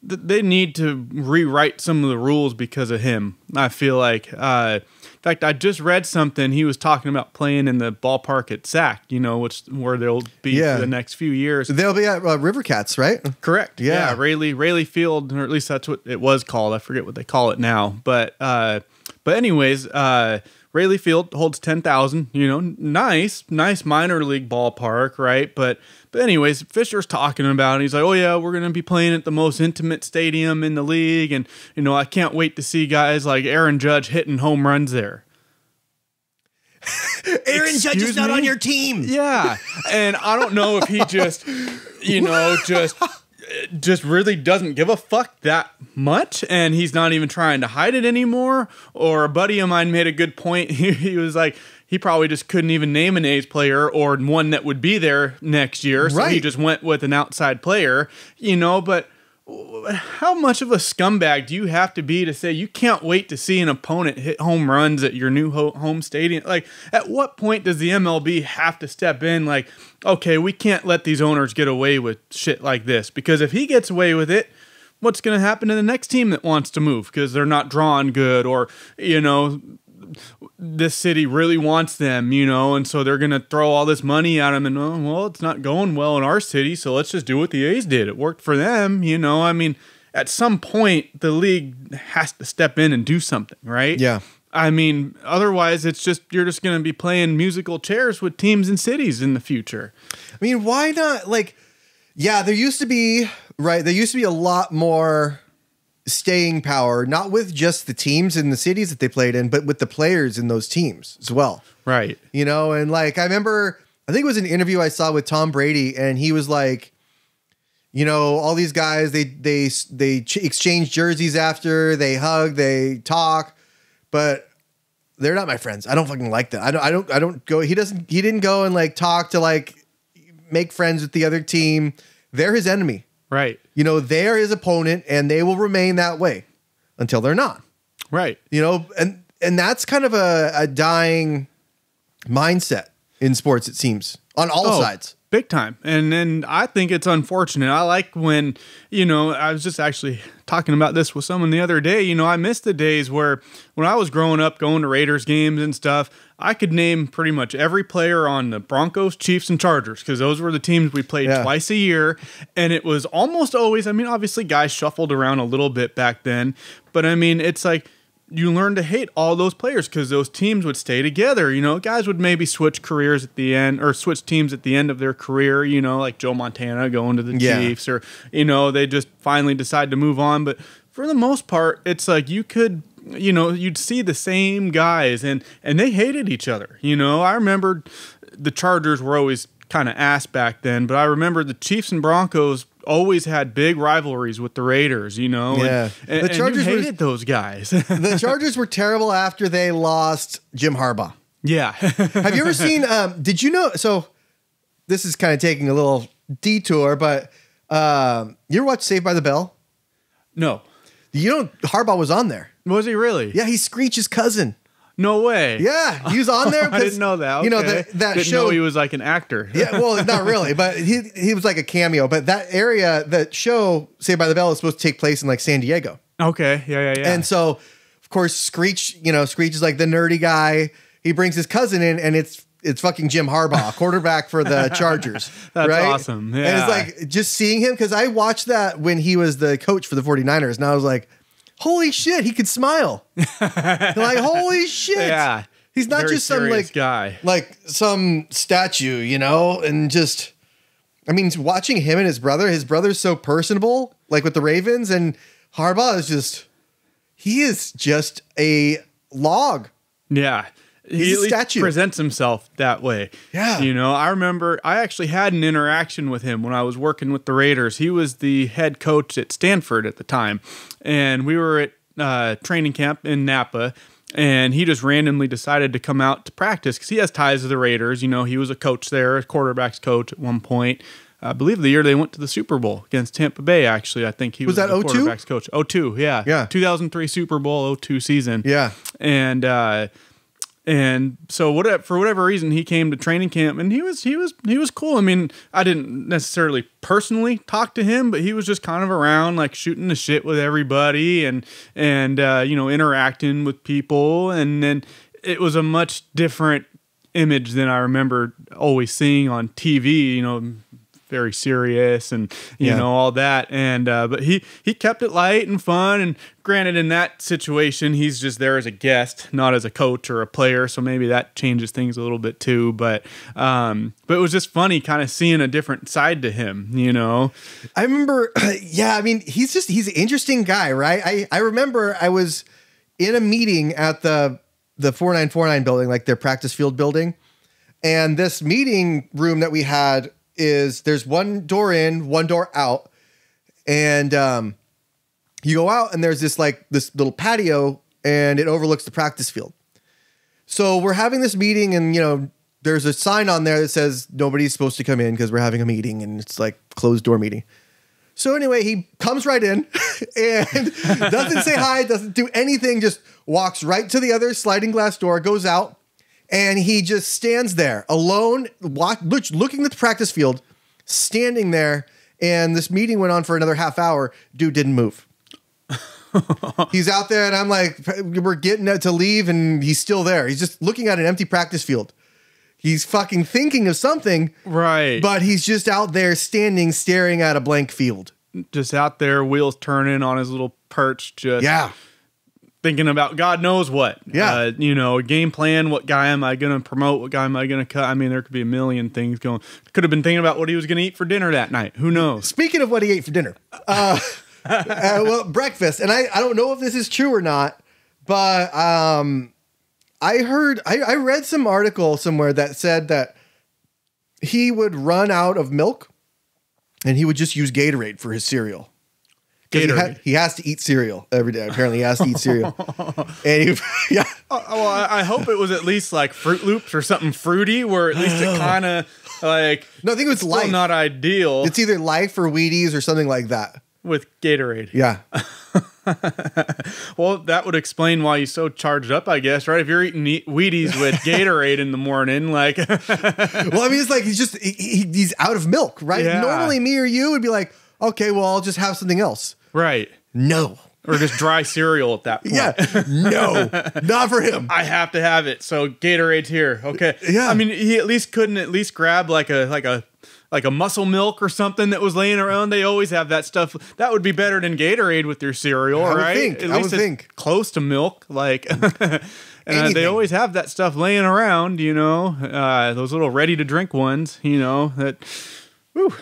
they need to rewrite some of the rules because of him. I feel like, in fact, I just read something. He was talking about playing in the ballpark at SAC, where they'll be for the next few years. They'll be at River Cats, right? Correct. Yeah. Rayleigh Field, or at least that's what it was called. I forget what they call it now. But anyways, Rayleigh Field holds 10,000, nice minor league ballpark, right? But anyways, Fisher's talking about it. He's like, oh yeah, we're going to be playing at the most intimate stadium in the league. And, I can't wait to see guys like Aaron Judge hitting home runs there. Aaron Judge is not on your team. Yeah. And I don't know if he just, just really doesn't give a fuck that much, and he's not even trying to hide it anymore. Or a buddy of mine made a good point. He was like, he probably just couldn't even name an A's player or one that would be there next year, so he just went with an outside player, but how much of a scumbag do you have to be to say you can't wait to see an opponent hit home runs at your new home stadium? Like, at what point does the MLB have to step in? Like, okay, we can't let these owners get away with shit like this, because if he gets away with it, what's going to happen to the next team that wants to move because they're not drawing good, or, this city really wants them, and so they're going to throw all this money at them, and, well, it's not going well in our city, so let's just do what the A's did. It worked for them, I mean, at some point, the league has to step in and do something, right? Yeah. I mean, otherwise, you're just going to be playing musical chairs with teams and cities in the future. I mean, why not? Like, yeah, there used to be a lot more staying power, not with just the teams and the cities that they played in, but with the players in those teams as well. Right. And like, I remember, I think it was an interview I saw with Tom Brady, and he was like, all these guys, they exchange jerseys after, they hug, they talk, but they're not my friends. I don't fucking like that. I don't go, he didn't go and like talk to like make friends with the other team. They're his enemy. Right. They're his opponent, and they will remain that way until they're not. Right. And that's kind of a dying mindset in sports, it seems. on all sides. Big time. And then I think it's unfortunate. I like when, I was just actually talking about this with someone the other day. I miss the days where when I was growing up, going to Raiders games and stuff, I could name pretty much every player on the Broncos, Chiefs, and Chargers, because those were the teams we played twice a year. And it was almost always, obviously guys shuffled around a little bit back then, but it's like, you learn to hate all those players because those teams would stay together. Guys would maybe switch careers at the end or switch teams at the end of their career, like Joe Montana going to the Chiefs or, they just finally decide to move on. But for the most part, it's like you could, you'd see the same guys and they hated each other. I remember the Chargers were always kind of ass back then, but I remember the Chiefs and Broncos always had big rivalries with the Raiders, Yeah. And the Chargers hated those guys. The Chargers were terrible after they lost Jim Harbaugh. Yeah. Have you ever seen, did you know, so this is kind of taking a little detour, but you ever watch Saved by the Bell? No. Harbaugh was on there. Was he really? Yeah, he's Screech's cousin. No way. Yeah, he was on there. I didn't know that. Okay. That didn't show. Know he was like an actor. Yeah, well, not really, but he was like a cameo. But that show, Saved by the Bell, is supposed to take place in like San Diego. Okay, yeah. And so, of course, Screech is like the nerdy guy. He brings his cousin in, and it's fucking Jim Harbaugh, quarterback for the Chargers. That's right? awesome. Yeah. And it's like just seeing him, because I watched that when he was the coach for the 49ers, and I was like, holy shit, he could smile. Like, holy shit. Yeah. He's not Very just some like guy. Like some statue, and just, watching him and his brother's so personable, like with the Ravens, and Harbaugh he is just a log. Yeah. He at least statue. presents himself that way. Yeah. I remember I actually had an interaction with him when I was working with the Raiders. He was the head coach at Stanford at the time. And we were at training camp in Napa. And he just randomly decided to come out to practice because he has ties to the Raiders. He was a coach there, a quarterback's coach at one point. I believe the year they went to the Super Bowl against Tampa Bay, actually. I think he was that the 02? quarterback's coach. 02, yeah. Yeah. 2003 Super Bowl, 02 season. Yeah. And so for whatever reason, he came to training camp, and he was cool. I didn't necessarily personally talk to him, but he was just kind of around, like shooting the shit with everybody and interacting with people. And then it was a much different image than I remember always seeing on TV. Very serious and all that, and but he kept it light and fun. And granted, in that situation, he's just there as a guest, not as a coach or a player, so maybe that changes things a little bit too. But it was just funny kind of seeing a different side to him. I remember, he's an interesting guy, right? I remember I was in a meeting at the 4949 building, like their practice field building, and this meeting room that we had there's one door in, one door out, and you go out and there's this little patio, and it overlooks the practice field. So we're having this meeting, and there's a sign on there that says nobody's supposed to come in because we're having a meeting, and it's like closed door meeting. So anyway, he comes right in and doesn't say hi, doesn't do anything, just walks right to the other sliding glass door, goes out. And he just stands there alone, looking at the practice field, standing there. And this meeting went on for another half hour. Dude didn't move. He's out there, and I'm like, we're getting to leave, and he's still there. He's just looking at an empty practice field. He's fucking thinking of something. Right. But he's just out there standing, staring at a blank field. Just out there, wheels turning on his little perch, just... Yeah. Thinking about God knows what. Yeah. Game plan. What guy am I going to promote? What guy am I going to cut? There could be a million things going. Could have been thinking about what he was going to eat for dinner that night. Who knows? Speaking of what he ate for dinner, breakfast. And I don't know if this is true or not, but I read some article somewhere that said that he would run out of milk and he would just use Gatorade for his cereal. He has to eat cereal every day. Apparently, he has to eat cereal. And yeah. Well, I hope it was at least like Fruit Loops or something fruity, where at least it kind of like. No, I think it was Life. Not ideal. It's either Life or Wheaties or something like that with Gatorade. Yeah. Well, that would explain why he's so charged up, I guess, right? If you're eating Wheaties with Gatorade in the morning, like. Well, I mean, it's like he's out of milk, right? Yeah. Normally, me or you would be like, okay, well, I'll just have something else. Right. No. Or just dry cereal at that point. Yeah. No, not for him. I have to have it. So Gatorade's here. Okay. Yeah. I mean, he couldn't at least grab like a muscle milk or something that was laying around. They always have that stuff. That would be better than Gatorade with your cereal, right? I would think. It's close to milk, like. They always have that stuff laying around, you know. Those little ready to drink ones, you know.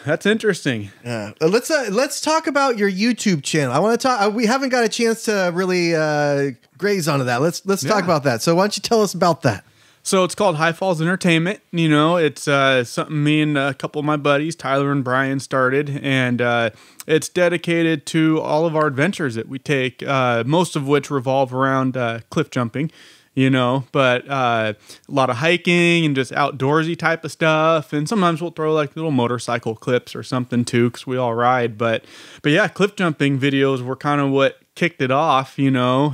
That's interesting. Yeah. Let's talk about your YouTube channel. I want to talk. We haven't got a chance to really graze onto that. Let's talk about that. So why don't you tell us about that? So it's called High Falls Entertainment. You know, it's something me and a couple of my buddies, Tyler and Brian, started, and it's dedicated to all of our adventures that we take, most of which revolve around cliff jumping. You know, but a lot of hiking and just outdoorsy type of stuff. And sometimes we'll throw like little motorcycle clips or something too, because we all ride. But yeah, cliff jumping videos were kind of what kicked it off, you know,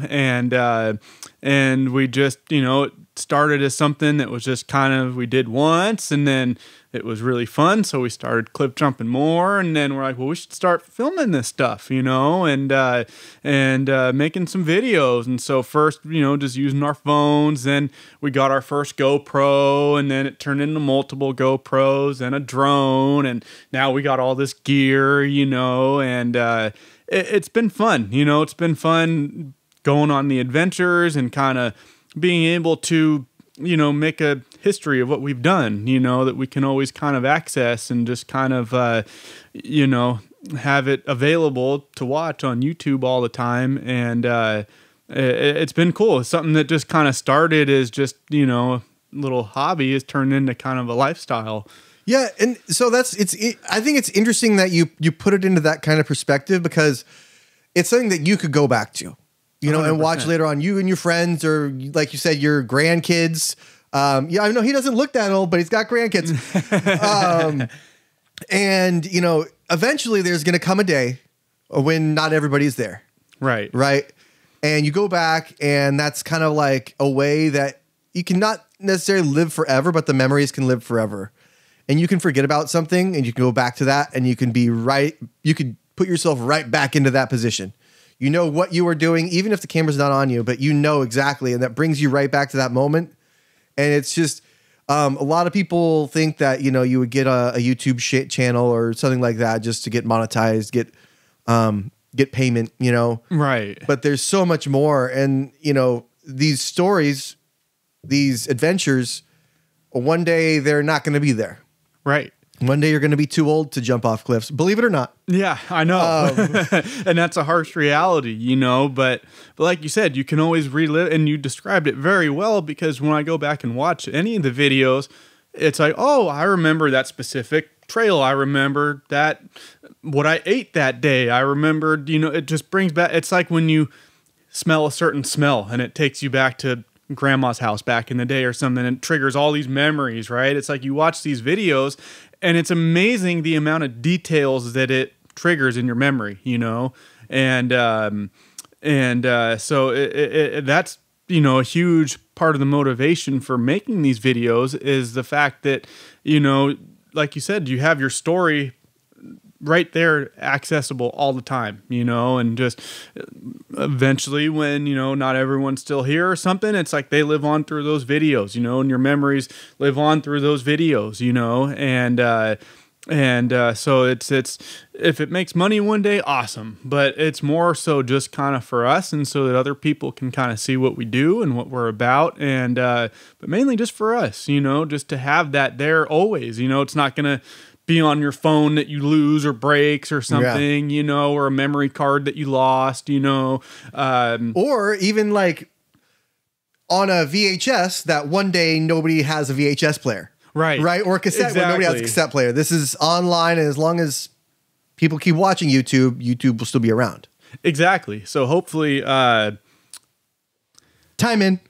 and we just, you know, it started as something that was just kind of, we did once, and then it was really fun, so we started cliff jumping more, and then we're like, well, we should start filming this stuff, you know, and making some videos. And so first, you know, just using our phones, then we got our first GoPro, and then it turned into multiple GoPros and a drone, and now we got all this gear, you know, and it's been fun, you know, it's been fun going on the adventures and kind of being able to, you know, make a history of what we've done, you know, that we can always kind of access and just kind of, you know, have it available to watch on YouTube all the time. And it's been cool. It's something that just kind of started as just, you know, a little hobby has turned into kind of a lifestyle. Yeah, and so I think it's interesting that you put it into that kind of perspective, because it's something that you could go back to, you know, 100%. And watch later on, you and your friends, or like you said, your grandkids. Yeah, I know he doesn't look that old, but he's got grandkids. And, you know, eventually there's going to come a day when not everybody's there. Right. Right. And you go back, and that's kind of like a way that you can not necessarily live forever, but the memories can live forever. And you can forget about something, and you can go back to that, and you can you could put yourself right back into that position. You know what you were doing, even if the camera's not on you, but you know exactly, and that brings you right back to that moment. And it's just, a lot of people think that, you know, you would get a YouTube channel or something like that just to get monetized, get payment, you know? Right. But there's so much more. And, you know, these stories, these adventures, one day they're not going to be there. Right. One day you're going to be too old to jump off cliffs, believe it or not. Yeah, I know. And that's a harsh reality, you know, but like you said, you can always relive, and you described it very well, because when I go back and watch any of the videos, it's like, oh, I remember that specific trail. I remember that, what I ate that day. I remembered, you know, it just brings back, it's like when you smell a certain smell and it takes you back to grandma's house back in the day or something, and it triggers all these memories, right? It's like you watch these videos, and it's amazing the amount of details that it triggers in your memory, you know? And so that's, you know, a huge part of the motivation for making these videos is the fact that, you know, like you said, you have your story right there accessible all the time, you know, and just eventually when, you know, not everyone's still here or something, it's like they live on through those videos, you know, and your memories live on through those videos, you know, and so it's if it makes money one day, awesome, but it's more so just kind of for us, and so that other people can kind of see what we do and what we're about, and but mainly just for us, you know, just to have that there always, you know, it's not gonna be on your phone that you lose or breaks or something, you know, or a memory card that you lost, you know. Or even like on a VHS that one day nobody has a VHS player. Right. Right. Or a cassette when nobody has a cassette player. This is online, and as long as people keep watching YouTube, YouTube will still be around. Exactly. So hopefully time in.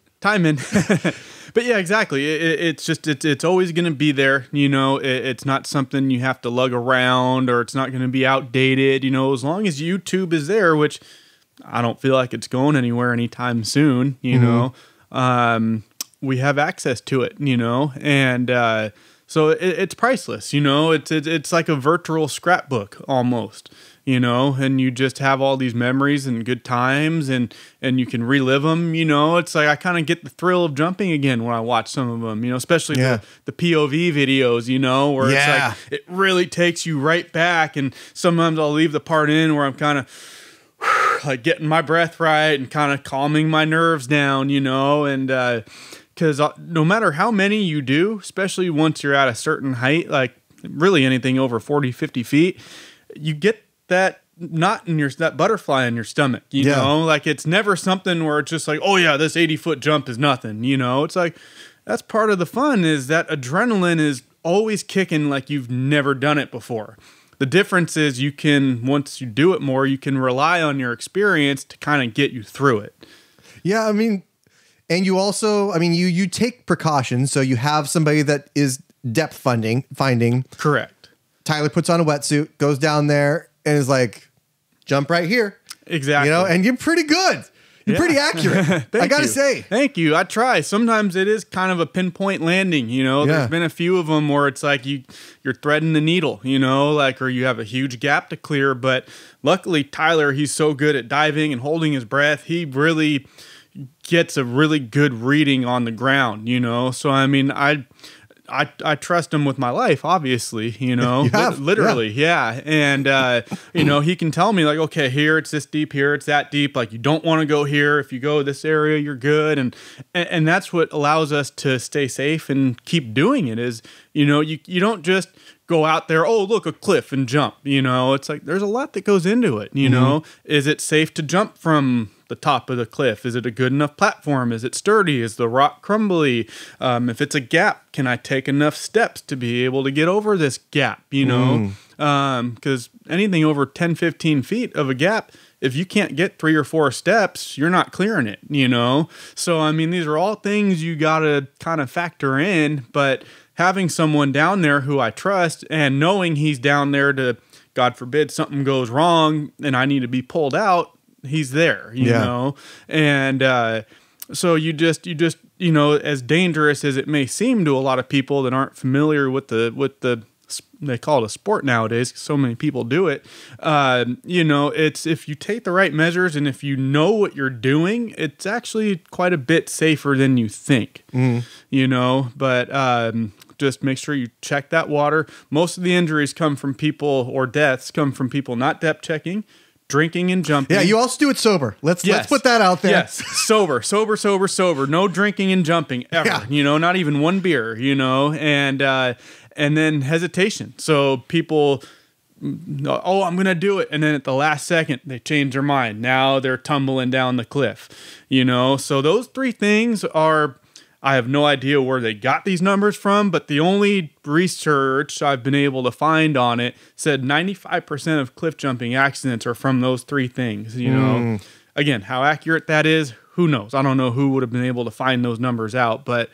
But yeah, exactly. It's always going to be there. You know, it's not something you have to lug around, or it's not going to be outdated. You know, as long as YouTube is there, which I don't feel like it's going anywhere anytime soon, you know. We have access to it, you know, and so it's priceless, you know. It's like a virtual scrapbook almost, you know, and you just have all these memories and good times, and you can relive them, you know. It's like I kind of get the thrill of jumping again when I watch some of them, you know, especially the POV videos, you know, where it's like it really takes you right back. And sometimes I'll leave the part in where I'm kind of like getting my breath right and kind of calming my nerves down, you know, and because no matter how many you do, especially once you're at a certain height, like really anything over 40, 50 feet, you get that knot in that butterfly in your stomach, you know, like it's never something where it's just like, oh yeah, this 80-foot jump is nothing, you know. It's like, that's part of the fun, is that adrenaline is always kicking like you've never done it before. The difference is you can, once you do it more, you can rely on your experience to kind of get you through it. Yeah, I mean, and you also, I mean, you take precautions. So you have somebody that is depth finding. Correct. Tyler puts on a wetsuit, goes down there, and is like, jump right here. Exactly. You know, and you're pretty good. You're pretty accurate. I got to say. Thank you. I try. Sometimes it is kind of a pinpoint landing, you know. There's been a few of them where it's like you're threading the needle, you know, like, or you have a huge gap to clear. But luckily, Tyler, he's so good at diving and holding his breath. He really gets a really good reading on the ground, you know. So, I mean, I trust him with my life, obviously, you know, literally. Yeah. And, you know, he can tell me like, okay, here it's this deep, here it's that deep. Like, you don't want to go here. If you go this area, you're good. And that's what allows us to stay safe and keep doing it is, you know, you don't just go out there, oh, look, a cliff and jump, you know. It's like, there's a lot that goes into it, you know. Is it safe to jump from the top of the cliff? Is it a good enough platform? Is it sturdy? Is the rock crumbly? If it's a gap, can I take enough steps to be able to get over this gap, you know? Because anything over 10, 15 feet of a gap, if you can't get 3 or 4 steps, you're not clearing it, you know? So, I mean, these are all things you got to kind of factor in, but having someone down there who I trust and knowing he's down there to, God forbid, something goes wrong and I need to be pulled out, he's there, you know? And so you just, you know, as dangerous as it may seem to a lot of people that aren't familiar with the they call it a sport nowadays, 'cause so many people do it. You know, it's, if you take the right measures and if you know what you're doing, it's actually quite a bit safer than you think, you know, but just make sure you check that water. Most of the injuries come from people, or deaths come from people not depth checking, drinking and jumping. Yeah, you also do it sober. Let's put that out there. Yes, sober. No drinking and jumping ever. You know, not even one beer. You know, and then hesitation. So people, oh, I'm gonna do it, and then at the last second they change their mind. Now they're tumbling down the cliff. You know, so those 3 things are. I have no idea where they got these numbers from, but the only research I've been able to find on it said 95% of cliff jumping accidents are from those 3 things, you know. Again, how accurate that is, who knows? I don't know who would have been able to find those numbers out, but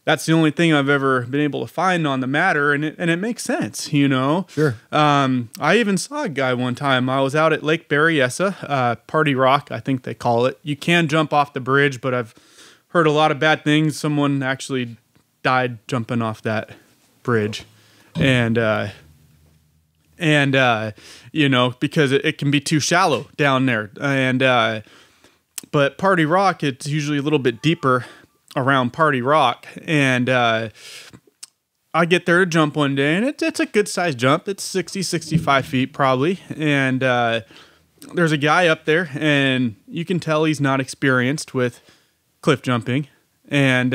that's the only thing I've ever been able to find on the matter, and it makes sense, you know. Sure. I even saw a guy one time. I was out at Lake Berryessa, Party Rock, I think they call it. You can jump off the bridge, but I've heard a lot of bad things. Someone actually died jumping off that bridge, and you know, because it can be too shallow down there. And but Party Rock, it's usually a little bit deeper around Party Rock, and I get there to jump one day, and it's a good sized jump. It's 60, 65 feet probably, and there's a guy up there, and you can tell he's not experienced with cliff jumping, and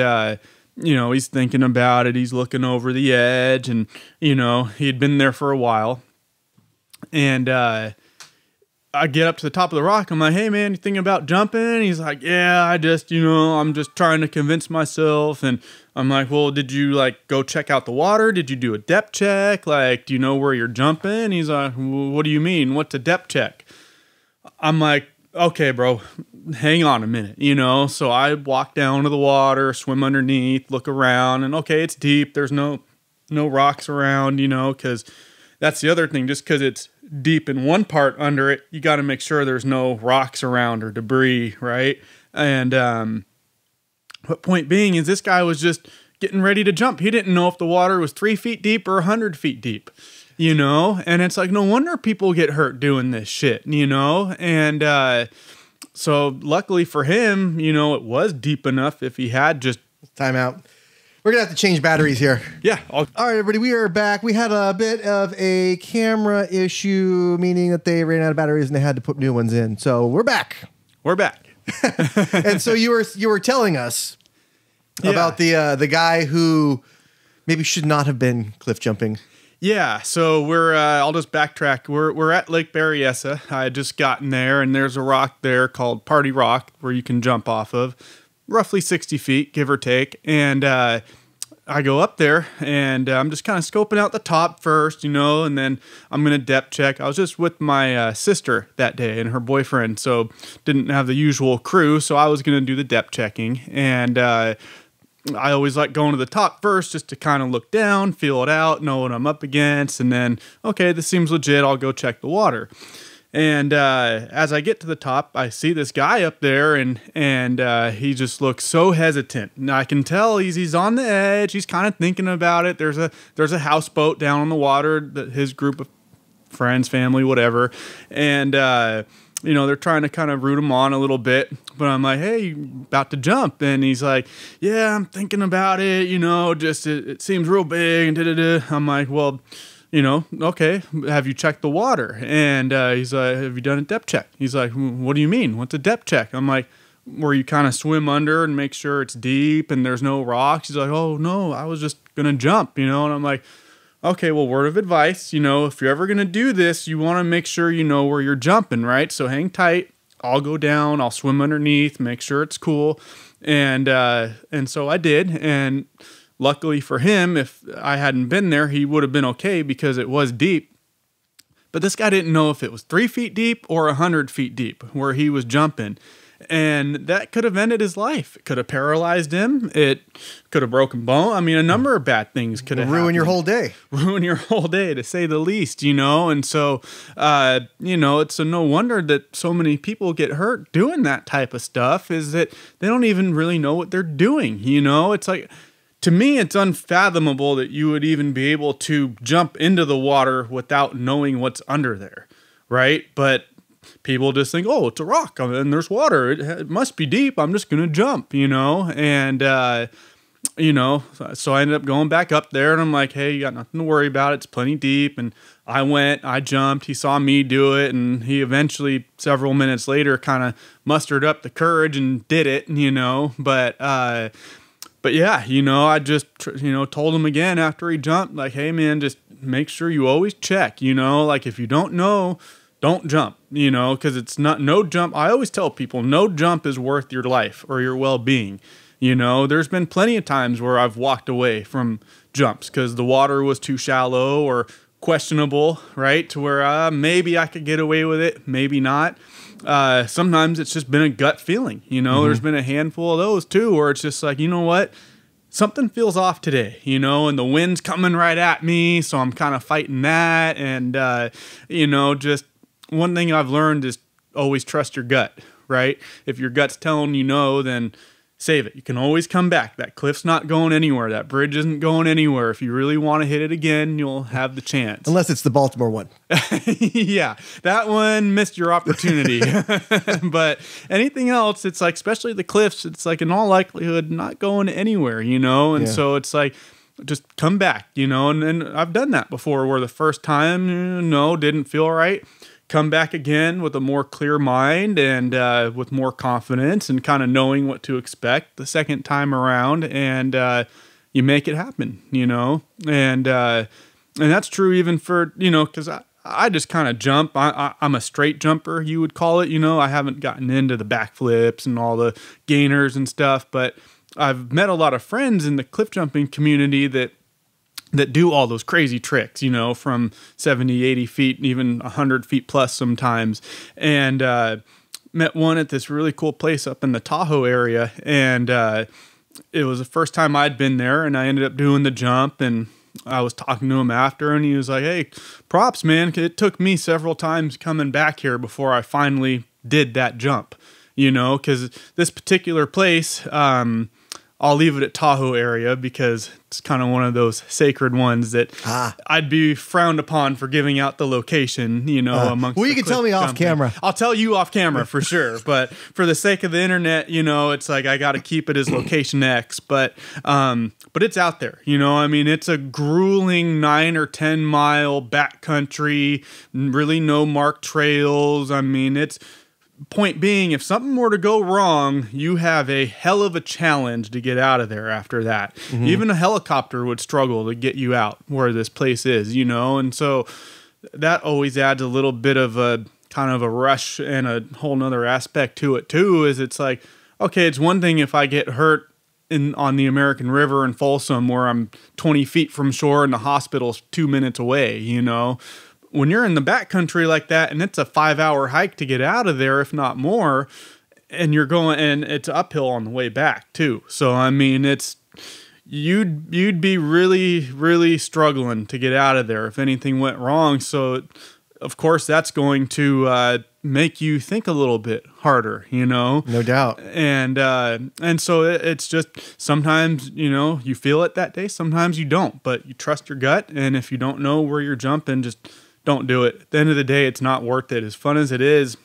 you know, he's thinking about it, he's looking over the edge, and you know, he'd been there for a while, and I get up to the top of the rock. I'm like, hey man, you thinking about jumping? He's like, yeah, I just, you know, I'm just trying to convince myself. And I'm like, well, did you like go check out the water? Did you do a depth check? Like, do you know where you're jumping? He's like, well, what do you mean, what's a depth check? I'm like, okay, bro, hang on a minute, you know? So I walk down to the water, swim underneath, look around, and okay, it's deep. There's no rocks around, you know, because that's the other thing. Just because it's deep in one part under it, you got to make sure there's no rocks around or debris, right? And but point being is this guy was just getting ready to jump. He didn't know if the water was 3 feet deep or 100 feet deep, you know? And it's like, no wonder people get hurt doing this shit, you know? And so luckily for him, you know, it was deep enough if he had just... Time out. We're going to have to change batteries here. Yeah. All right, everybody, we are back. We had a bit of a camera issue, meaning that they ran out of batteries and they had to put new ones in. So we're back. We're back. And so you were telling us about the guy who maybe should not have been cliff jumping. Yeah, so we're I'll just backtrack. We're at Lake Berryessa. I had just gotten there, and there's a rock there called Party Rock where you can jump off of, roughly 60 feet, give or take. And I go up there, and I'm just kind of scoping out the top first, you know, and then I'm going to depth check. I was just with my sister that day and her boyfriend, so didn't have the usual crew, so I was going to do the depth checking. And I always like going to the top first just to kind of look down, feel it out, know what I'm up against, and then, okay, this seems legit, I'll go check the water. And as I get to the top, I see this guy up there, and he just looks so hesitant. And I can tell he's on the edge. He's kind of thinking about it. There's a houseboat down on the water that his group of friends, family, whatever, and you know, they're trying to kind of root him on a little bit. But I'm like, hey, you about to jump? And he's like, yeah, I'm thinking about it. You know, just it seems real big. And da-da-da. I'm like, well, you know, okay, have you checked the water? And he's like, have you done a depth check? He's like, what do you mean? What's a depth check? I'm like, where you kind of swim under and make sure it's deep and there's no rocks. He's like, oh, no, I was just going to jump, you know? And I'm like, okay, well, word of advice, you know, if you're ever going to do this, you want to make sure you know where you're jumping, right? So hang tight. I'll go down. I'll swim underneath, make sure it's cool. And so I did. And luckily for him, if I hadn't been there, he would have been okay because it was deep. But this guy didn't know if it was 3 feet deep or 100 feet deep where he was jumping. And that could have ended his life. It could have paralyzed him. It could have broken bone. I mean, a number of bad things could have ruined your whole day. Ruin your whole day, to say the least, you know? And so, you know, it's no wonder that so many people get hurt doing that type of stuff, is that they don't even really know what they're doing, you know? It's like, to me, it's unfathomable that you would even be able to jump into the water without knowing what's under there, right? But people just think, oh, it's a rock and there's water. It must be deep. I'm just going to jump, you know? And, you know, so I ended up going back up there and I'm like, hey, you got nothing to worry about. It's plenty deep. And I jumped. He saw me do it. And he eventually, several minutes later, kind of mustered up the courage and did it, you know? But yeah, you know, I just, you know, told him again after he jumped, like, hey, man, just make sure you always check, you know? Like, if you don't know, don't jump, you know, because it's not, no jump. I always tell people no jump is worth your life or your well-being. You know, there's been plenty of times where I've walked away from jumps because the water was too shallow or questionable, right? To where maybe I could get away with it, maybe not. Sometimes it's just been a gut feeling, you know, There's been a handful of those too, where it's just like, you know what? Something feels off today, you know, and the wind's coming right at me. So I'm kind of fighting that. And, you know, just one thing I've learned is always trust your gut, right? If your gut's telling you no, then save it. You can always come back. That cliff's not going anywhere. That bridge isn't going anywhere. If you really want to hit it again, you'll have the chance. Unless it's the Baltimore one. Yeah, that one missed your opportunity. But anything else, it's like, especially the cliffs, it's like in all likelihood not going anywhere, you know? And so it's like, just come back, you know? And I've done that before where the first time, no, didn't feel right. Come back again with a more clear mind and with more confidence and kind of knowing what to expect the second time around, and you make it happen, you know? And that's true even for, you know, because I just kind of jump. I'm a straight jumper, you would call it, you know? I haven't gotten into the backflips and all the gainers and stuff, but I've met a lot of friends in the cliff jumping community that do all those crazy tricks, you know, from 70, 80 feet, even 100 feet plus sometimes. And met one at this really cool place up in the Tahoe area. And it was the first time I'd been there, and I ended up doing the jump. And I was talking to him after, and he was like, "Hey, props, man. It took me several times coming back here before I finally did that jump, you know, because this particular place, I'll leave it at Tahoe area because it's kind of one of those sacred ones that I'd be frowned upon for giving out the location, you know, amongst well, you can tell me off camera. I'll tell you off camera for sure. But for the sake of the internet, you know, it's like I got to keep it as location X. But it's out there, you know. I mean, it's a grueling 9 or 10 mile backcountry, really no marked trails. I mean, it's... Point being, if something were to go wrong, you have a hell of a challenge to get out of there after that. Mm-hmm. Even a helicopter would struggle to get you out where this place is, you know? And so that always adds a little bit of a kind of a rush and a whole nother aspect to it too, is it's like, okay, it's one thing if I get hurt on the American River in Folsom where I'm 20 feet from shore and the hospital's 2 minutes away, you know? When you're in the backcountry like that, and it's a 5-hour hike to get out of there, if not more, and you're going, and it's uphill on the way back too. So I mean, it's you'd be really, really struggling to get out of there if anything went wrong. So of course that's going to make you think a little bit harder, you know. No doubt. And so it's just sometimes, you know, you feel it that day, sometimes you don't, but you trust your gut, and if you don't know where you're jumping, just don't do it. At the end of the day, it's not worth it. As fun as it is,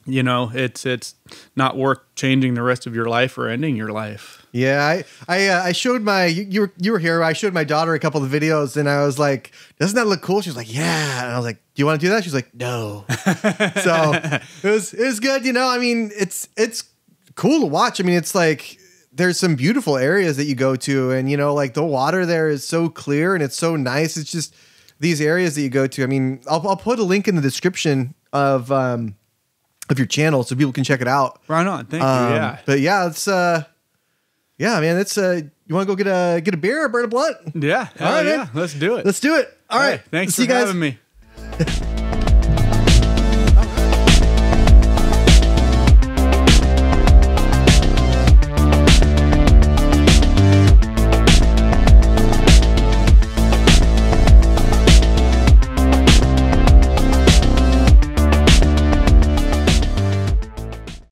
you know, it's not worth changing the rest of your life or ending your life. Yeah, I showed my you were here. I showed my daughter a couple of videos, and I was like, "Doesn't that look cool?" She was like, "Yeah," and I was like, "Do you want to do that?" She's like, "No." So it was good. You know, I mean, it's cool to watch. I mean, it's like there's some beautiful areas that you go to, and you know, like the water there is so clear and it's so nice. It's just these areas that you go to. I mean, I'll put a link in the description of your channel so people can check it out. Right on. Thank you. Yeah. But yeah, it's yeah, man, it's you want to go get a beer or burn a blunt? Yeah. All right, yeah. man. Let's do it. Let's do it. All right. Thanks See for you guys. having me.